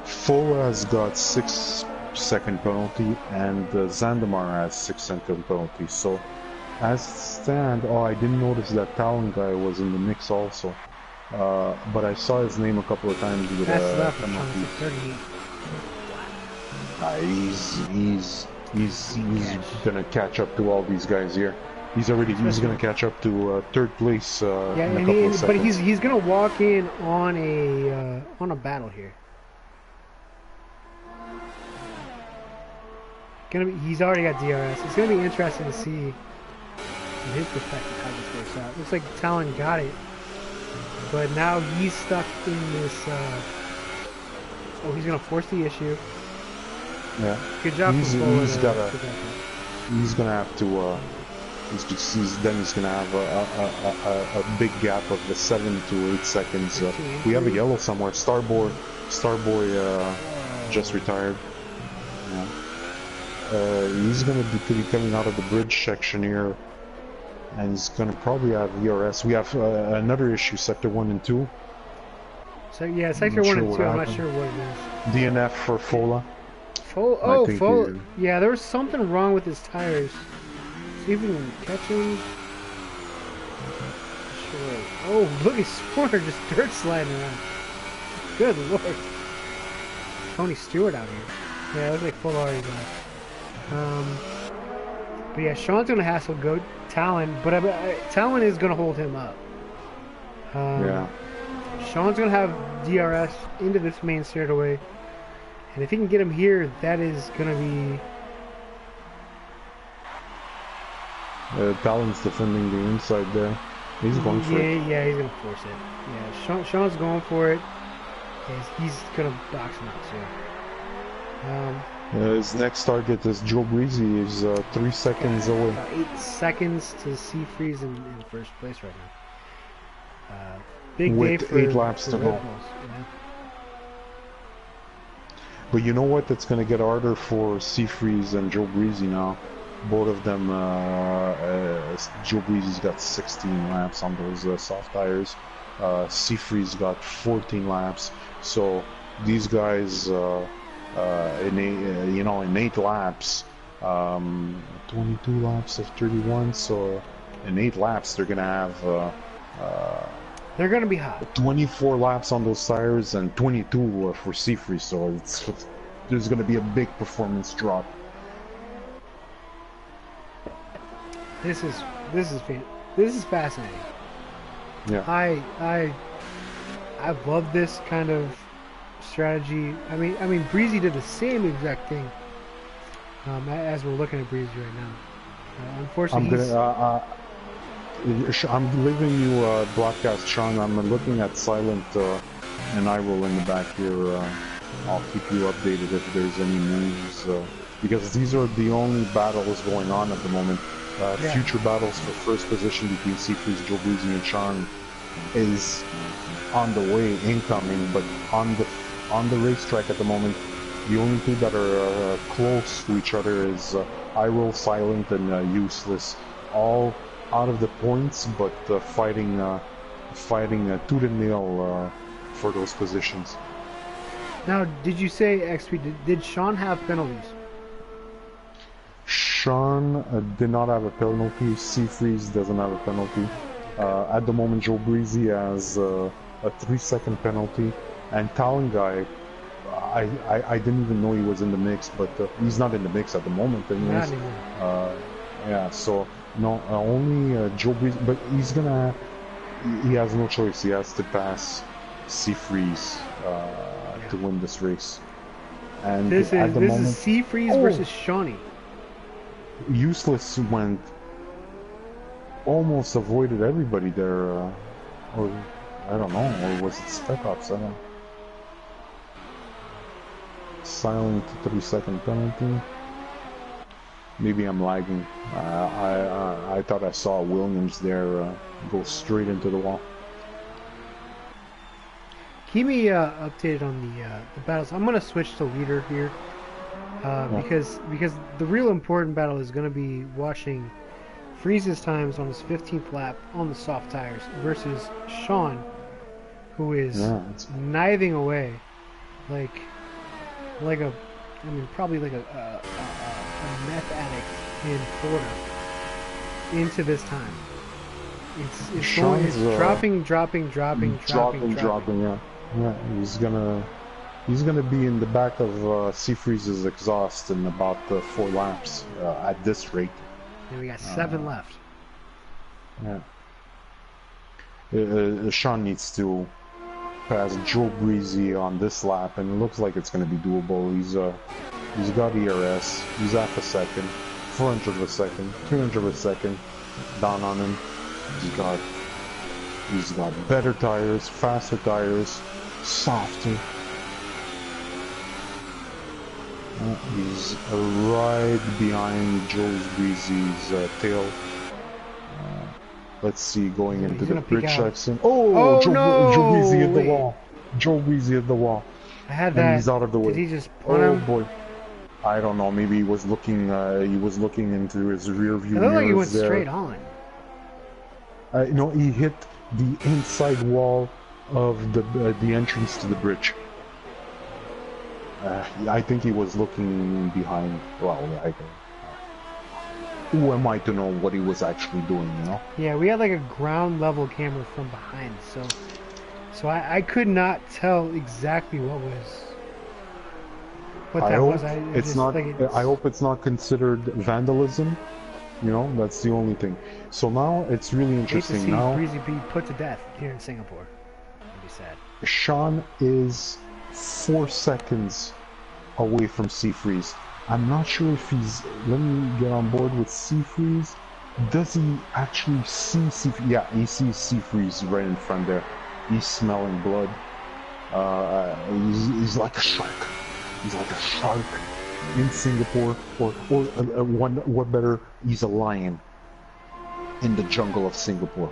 Fola has got 6-second penalty, and Zandamar has 6-second penalty. So, as stand, I didn't notice that Talon guy was in the mix also. But I saw his name a couple of times with a penalty. He's gonna catch up to all these guys here. He's gonna catch up to 3rd place in a couple of seconds. But he's gonna walk in on a battle here. He's already got DRS. It's gonna be interesting to see from his perspective how this works out. Looks like Talon got it, but now he's stuck in this. He's gonna force the issue. Yeah. Good job. He's gonna have to. Then he's gonna have a big gap of the 7 to 8 seconds. We have a yellow somewhere. Starboy just retired. Yeah. He's gonna be coming out of the bridge section here, and he's gonna probably have ERS. We have another issue, sector 1 and 2. So yeah, sector 1 and 2. I'm not sure what it is. DNF for Fola. Fola. Yeah, there was something wrong with his tires. See if we can catch him. Sure. Oh, look at Sporter just dirt sliding around. Good lord. Tony Stewart out here. Yeah, it looks like full already gone. But yeah, Sean's gonna hassle go Talon, but Talon is gonna hold him up. Yeah. Sean's gonna have DRS into this main straightaway, and if he can get him here, that is gonna be. Talon's defending the inside there. He's going for it. Yeah, he's going to force it. Yeah, Sean's going for it. He's going to box him out soon. His next target is Joe Breezy. He's 3 seconds away. 8 seconds to Seafreeze in first place right now. Big with day for 8 laps to go. Yeah. But you know what? It's going to get harder for Seafreeze and Joe Breezy now. Both of them, Joe Breezy's got 16 laps on those soft tires. Seafreeze got 14 laps. So these guys, in 8 laps, 22 laps of 31. So in 8 laps, they're gonna have. They're gonna be hot. 24 laps on those tires and 22 for Seafreeze. So there's gonna be a big performance drop. This is fascinating. Yeah. I love this kind of strategy. I mean, Breezy did the same exact thing. As we're looking at Breezy right now. Unfortunately, I'm leaving you broadcast, Sean. I'm looking at Silent and I will in the back here. I'll keep you updated if there's any moves because these are the only battles going on at the moment. Future battles for first position between Seafreeze, Joe Breezy, and Sean is on the way, incoming. But on the racetrack at the moment, the only two that are close to each other is Iroll, Silent, and Useless. all out of the points, but fighting tooth and nail for those positions. Now, did you say XP? Did Sean have penalties? Sean did not have a penalty. Seafreeze doesn't have a penalty. At the moment, Joe Breezy has a 3-second penalty, and Talon Guy, I didn't even know he was in the mix, but he's not in the mix at the moment anyways. Yeah, so no, only Joe Breezy, but he has no choice. He has to pass Seafreeze to win this race. And this is Seafreeze versus Shawnee. Useless went almost avoided everybody there, or I don't know, or was it Spec Ops? I don't know. Silent 3-second penalty. Maybe I'm lagging. I thought I saw Williams there go straight into the wall. Keep me updated on the battles. I'm gonna switch to leader here because the real important battle is gonna be watching Freeze's times on his 15th lap on the soft tires versus Sean, who is kniving away like probably like a meth addict in Florida into this time. It's dropping. Yeah, he's gonna be in the back of Seafreeze's exhaust in about 4 laps at this rate. And we got 7 left. Yeah. Sean needs to pass Joe Breezy on this lap, and it looks like it's going to be doable. He's got ERS. He's half a second, 400 of a second, 300 of a second down on him. He's got better tires, faster tires, softer. He's right behind Joe Breezy's tail. Let's see, going into the bridge section. Oh, Joe Breezy hit the wall. Joe Breezy hit the wall. I had that. And he's out of the way. Did he just punt him? Boy. I don't know. Maybe he was looking. Into his rear view mirrors. It looked like he went straight on. No, he hit the inside wall of the entrance to the bridge. I think he was looking behind. Well, who am I to know what he was actually doing, you know? Yeah, we had like a ground level camera from behind, so I could not tell exactly what that was. I hope it's not considered vandalism. You know, that's the only thing. So now it's really interesting. Hate to see now Breezy be put to death here in Singapore. That'd be sad. Sean is 4 seconds away from Seafreeze. I'm not sure if he's... Let me get on board with Seafreeze. Does he actually see Seafreeze? Yeah, he sees Seafreeze right in front there. He's smelling blood. He's like a shark. He's like a shark in Singapore. Or what better, he's a lion in the jungle of Singapore.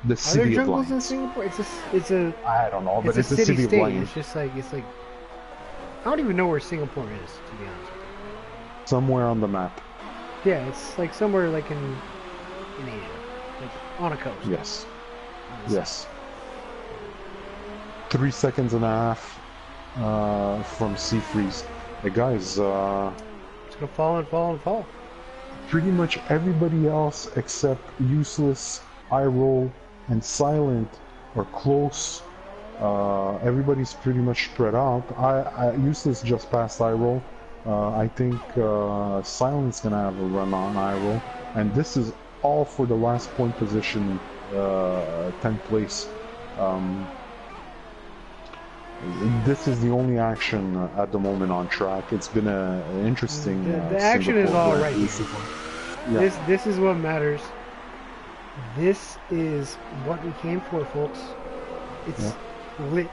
The city of lions. In Singapore? It's a I don't know, but it's a city of lions. It's like I don't even know where Singapore is, to be honest with you. Somewhere on the map. Yeah, it's like somewhere like in Asia, like on a coast. Yes. Yes. 3 seconds and a half from Seafreeze. The guys. It's gonna fall and fall and fall. Pretty much everybody else except Useless, iRoll, and Silent are close. Everybody's pretty much spread out. Useless just passed iRoll. I think Silent's gonna have a run on iRoll, and this is all for the last point position, 10th place. This is the only action at the moment on track. It's been an interesting. The action is all right. Yeah. This is what matters. This is what we came for, folks. It's lit.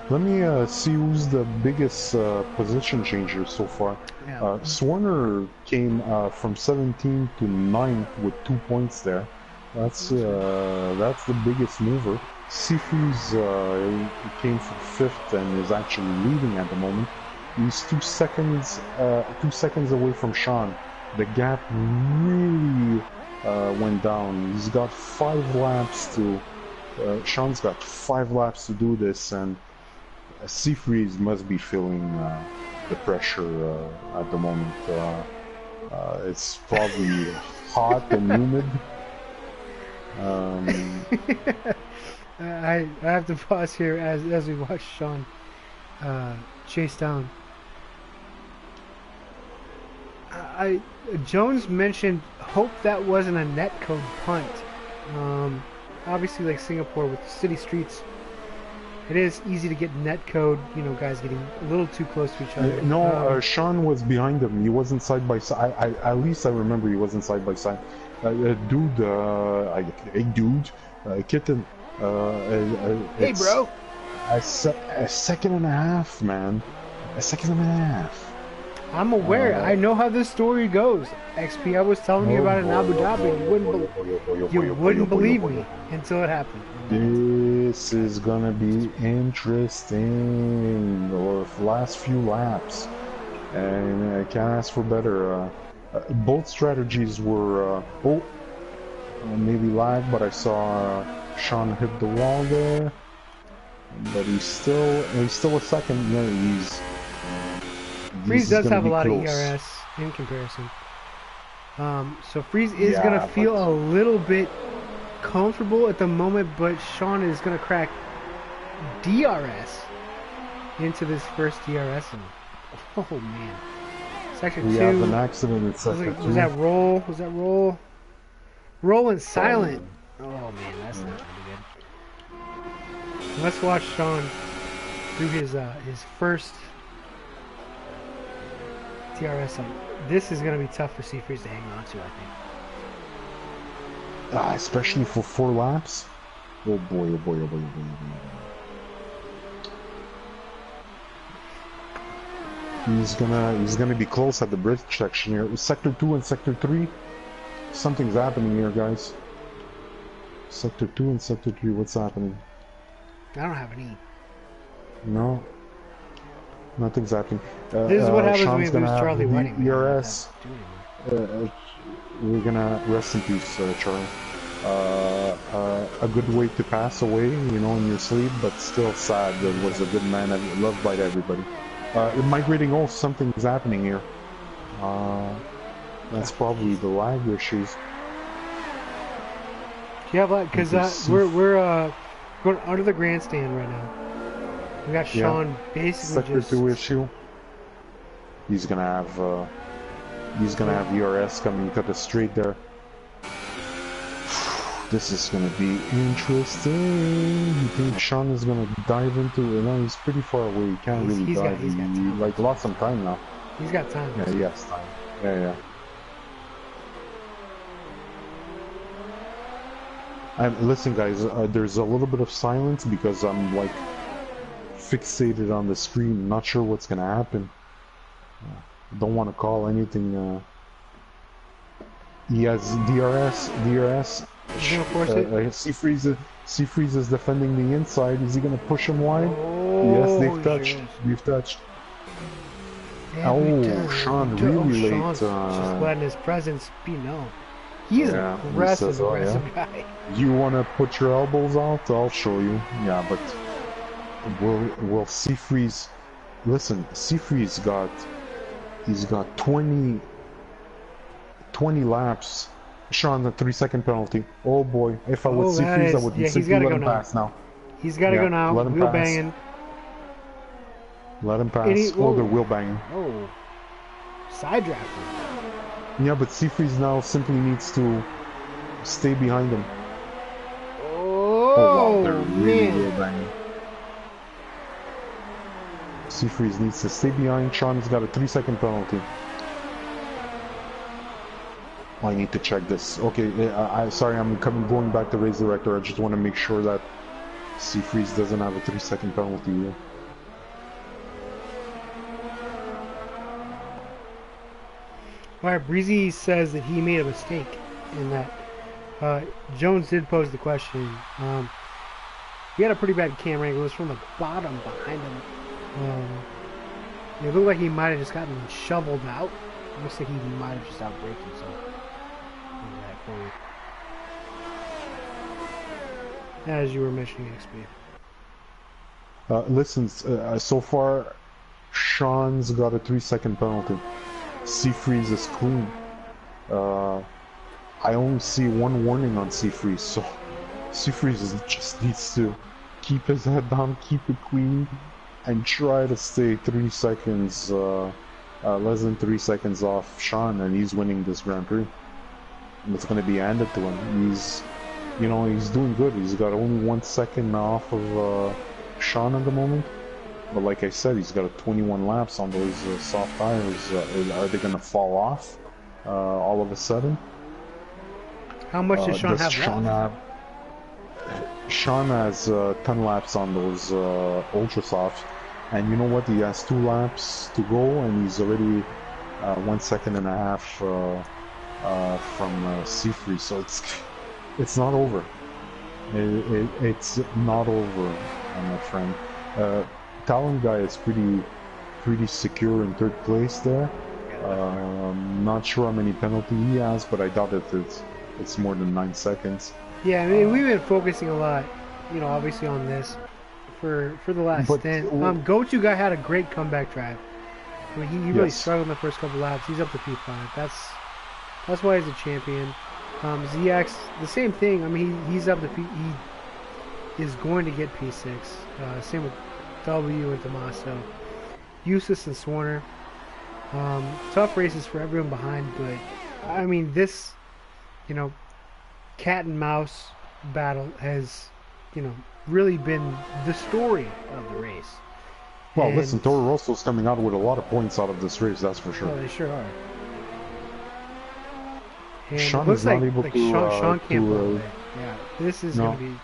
Let me see who's the biggest position changer so far. Yeah. Swarner came from 17 to 9th with 2 points there. That's the biggest mover. Seafreeze came from 5th and is actually leading at the moment. He's 2 seconds away from Sean. the gap really went down. He's got 5 laps to. Sean's got 5 laps to do this, and Seafreeze must be feeling the pressure at the moment. It's probably hot and humid. I have to pause here as we watch Sean chase down. Jones mentioned, hope that wasn't a netcode punt. Obviously, like Singapore with city streets, it is easy to get netcode. You know, guys getting a little too close to each other. No, Sean was behind him. He wasn't side by side. At least I remember he wasn't side by side. Dude, hey dude, kitten. Hey bro. A second and a half, man. A second and a half. I'm aware. I know how this story goes. XP, I was telling you about it in Abu Dhabi. You wouldn't believe me until it happened. This is gonna be interesting. The last few laps, and I can't ask for better. Both strategies were maybe lag, but I saw Sean hit the wall there. But he's still a second. Yeah, Freeze does have a lot of ERS in comparison. So Freeze is going to feel a little bit comfortable at the moment, but Sean is going to crack DRS into this first DRS. Oh, man. Sector 2. We have an accident in sector 2. Was that roll? Was that roll? Roll and silent. Oh, man, that's not going to be good. Let's watch Sean do his first TRS. This is going to be tough for Seafreeze to hang on to, I think. Especially for 4 laps. Oh boy, oh boy, oh boy, oh boy, oh boy. He's gonna be close at the bridge section here. Sector 2 and Sector 3. Something's happening here, guys. Sector 2 and Sector 3, what's happening? I don't have any. No. Nothing's happening. This is what happens Sean's when we lose Charlie Whiting. ERS. We're gonna rest in peace, Charlie. A good way to pass away, you know, in your sleep, but still sad. That was a good man and loved by everybody. Migrating off, something's happening here. That's probably the lag issues. Yeah, but because we're going under the grandstand right now. We got Sean basically Sector 2 issue. He's gonna have ERS coming to the straight there. This is gonna be interesting. You think Sean is gonna dive into it? No, he's pretty far away. He can't really dive. He's got time. Like lost some time now. He's got time. Yeah, he has time. Yeah. And listen, guys, there's a little bit of silence because I'm like fixated on the screen, not sure what's gonna happen. Don't want to call anything. He has DRS. He's gonna force it. Seafreeze is defending the inside. Is he gonna push him wide? Oh, yes, they've touched. They've touched. Yeah, Sean really late. Sean's just letting his presence be known. He's an aggressive guy. You want to put your elbows out? I'll show you. Yeah, but will Seafreeze? Listen, Seafreeze he's got 20 laps. Sean, the 3-second penalty. Oh boy, if I was Seafreeze, I would simply let him pass now. He's got to go now. Let him wheel pass. Banging. Let him pass. They're wheel banging. Oh, side drafting. Yeah, but Seafreeze now simply needs to stay behind him. Oh wow, they're really wheel banging. Seafreeze needs to stay behind. Sean's got a 3-second penalty. I need to check this. Okay, sorry, I'm going back to race director. I just want to make sure that Seafreeze doesn't have a 3-second penalty here. Alright, Breezy says that he made a mistake in that Jones did pose the question. He had a pretty bad camera angle. It was from the bottom behind him. It looked like he might have just gotten shoveled out Looks like he might have just outbraked himself in that corner. As you were mentioning, XP. Listen, so far, Sean's got a 3-second penalty. Seafreeze is clean. I only see one warning on Seafreeze, so Seafreeze just needs to keep his head down, keep it clean, and try to stay 3 seconds, less than 3 seconds off Sean, and he's winning this Grand Prix. And it's going to be handed to him. He's doing good. He's got only 1 second off of Sean at the moment. But like I said, he's got 21 laps on those soft tires. Are they going to fall off all of a sudden? How much does Sean have left? Sean has 10 laps on those ultra softs, and you know what? He has 2 laps to go, and he's already 1.5 seconds from Seafreeze. So it's not over. It's not over, my friend. Talon guy is pretty secure in 3rd place there. Not sure how many penalties he has, but I doubt it's more than 9 seconds. Yeah, I mean, we've been focusing a lot, obviously on this for the last stint. Go-To guy had a great comeback drive. I mean, he really struggled in the first couple laps. He's up to P5. That's why he's a champion. ZX, the same thing. I mean, he's up to he is going to get P6. Same with W and Tommaso. Eustace and Swarner. Tough races for everyone behind, but I mean, this, cat and mouse battle has, really been the story of the race. Well, listen, Toro Rosso's coming out with a lot of points out of this race, that's for sure. Oh, they sure are. And Sean is not able to. Sean can't blow. Yeah, this is gonna be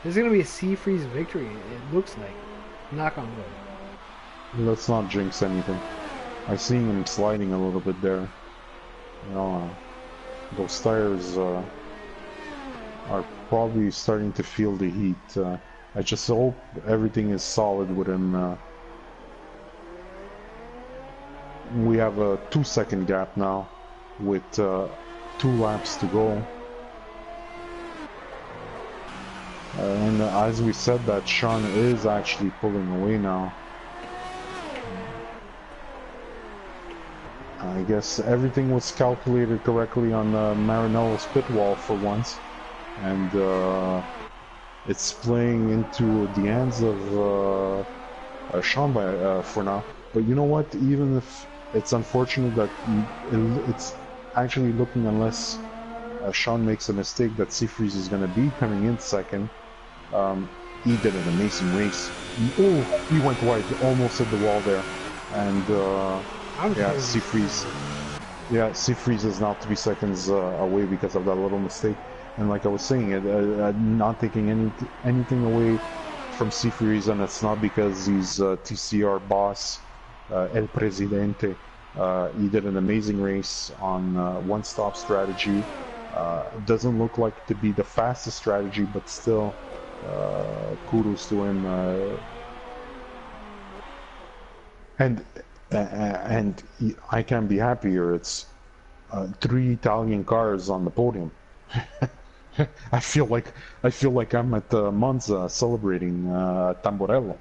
a Seafreeze victory. It looks like. Knock on wood. Let's not jinx anything. I seen him sliding a little bit there. Those tires are probably starting to feel the heat. I just hope everything is solid with him. We have a 2-second gap now with 2 laps to go. And as we said, that Sean is actually pulling away now. I guess everything was calculated correctly on Maranello's pit wall for once, and it's playing into the hands of Sean for now. But you know what? Even if it's unfortunate that it's actually looking, unless Sean makes a mistake, that Seafreeze is going to be coming in second. He did an amazing race. He went wide, almost hit the wall there, and. Seafreeze is now 3 seconds away because of that little mistake. And like I was saying, not taking anything away from Seafreeze, and it's not because he's TCR boss, El Presidente. He did an amazing race on one-stop strategy. Doesn't look like to be the fastest strategy, but still, kudos to him. And I can't be happier. It's 3 Italian cars on the podium. I feel like I'm at Monza celebrating Tamburello.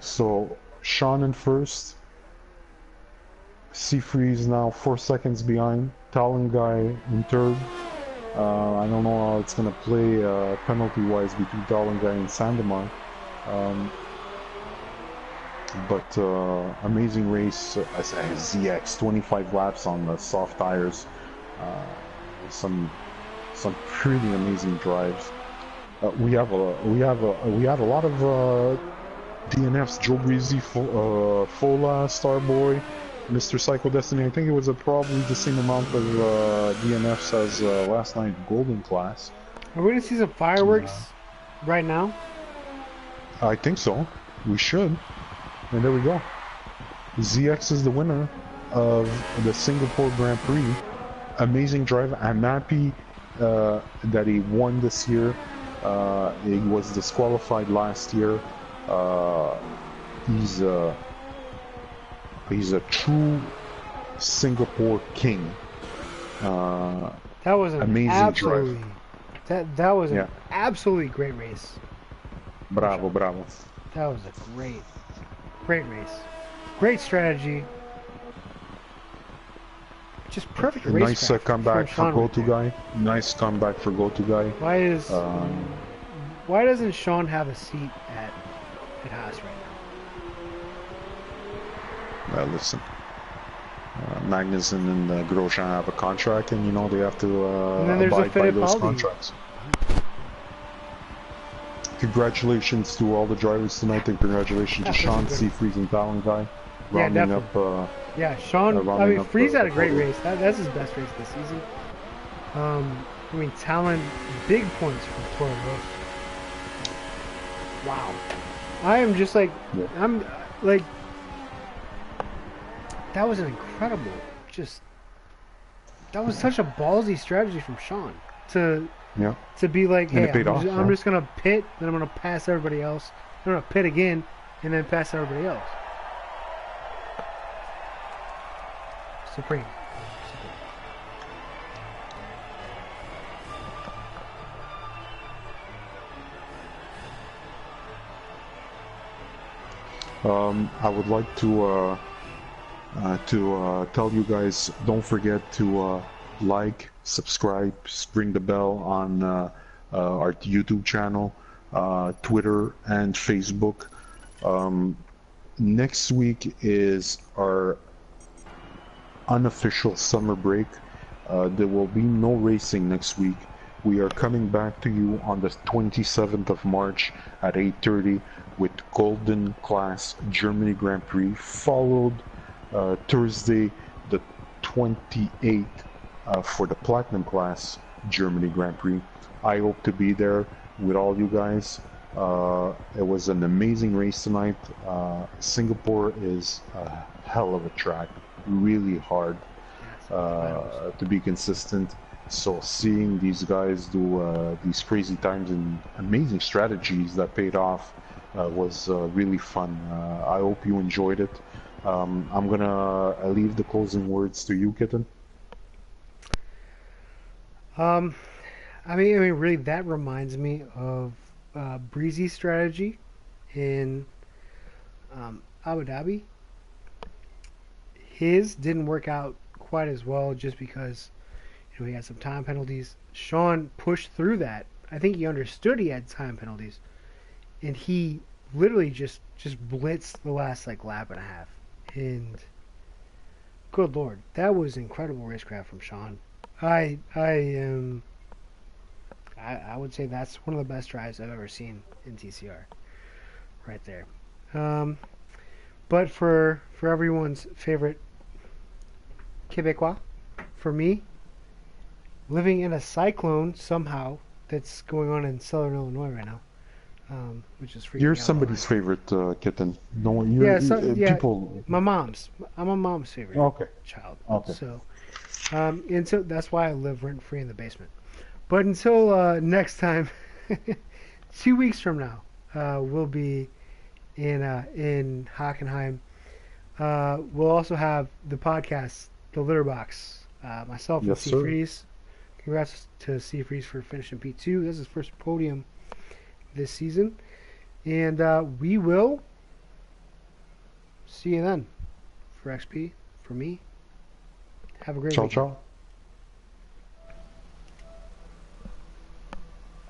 So Sean in first. Seafreeze now 4 seconds behind. Talon guy in third. I don't know how it's going to play penalty-wise between Talon guy and Sandemar. But amazing race. ZX 25 laps on the soft tires. Some pretty amazing drives. We have a lot of DNFs. Joe Breezy, Fola, Starboy, Mr. Psycho Destiny. I think it was probably the same amount of DNFs as last night Golden Class. Are we going to see some fireworks right now? I think so. We should. And there we go. ZX is the winner of the Singapore Grand Prix. Amazing drive. I'm happy that he won this year. He was disqualified last year. He's a true Singapore king. That was an amazing drive. That was an absolutely great race. Bravo. That was a great race. Great strategy. Just perfect race. Nice comeback for Go-To Guy. Nice comeback for Go-To Guy. Why doesn't Sean have a seat at Haas right now? Well, listen. Magnussen and Grosjean have a contract, and they have to abide by those contracts. Congratulations to all the drivers tonight, and congratulations to Sean, Seafreeze, and Talon Guy. Rounding up. Sean. I mean, Freeze had a great race. That's his best race this season. I mean, Talon, big points for Toro Rosso. Wow. I am just like, I'm like. That was an incredible, that was such a ballsy strategy from Sean to be like, hey, I'm just going to pit, then I'm going to pass everybody else. I'm going to pit again, and then pass everybody else. Supreme. I would like to tell you guys, don't forget to like, subscribe, ring the bell on our YouTube channel, Twitter, and Facebook. Next week is our unofficial summer break. There will be no racing next week. We are coming back to you on the 27th of March at 8:30 with Golden Class Germany Grand Prix, followed Thursday the 28th for the Platinum Class Germany Grand Prix. I hope to be there with all you guys. It was an amazing race tonight. Singapore is a hell of a track, really hard to be consistent. So seeing these guys do these crazy times and amazing strategies that paid off was really fun. I hope you enjoyed it. I'm gonna leave the closing words to you, Kitten. I mean, really, that reminds me of Breezy's strategy in Abu Dhabi. His didn't work out quite as well, just because he had some time penalties. Sean pushed through that. I think he understood he had time penalties, and he literally just blitzed the last lap and a half. And good lord, that was incredible racecraft from Sean. I would say that's one of the best drives I've ever seen in TCR, right there. But for everyone's favorite Quebecois, for me, living in a cyclone somehow that's going on in southern Illinois right now, which is freaking You're out somebody's favorite Kitten. No, people. My mom's. I'm a mom's favorite child. Okay. So, and so that's why I live rent free in the basement. But until next time, 2 weeks from now, we'll be in Hockenheim. We'll also have the podcast, The Litter Box. Myself and Seafreeze. Congrats to Seafreeze for finishing P2. This is his first podium this season. And we will see you then. For XP, for me, have a great week. Ciao.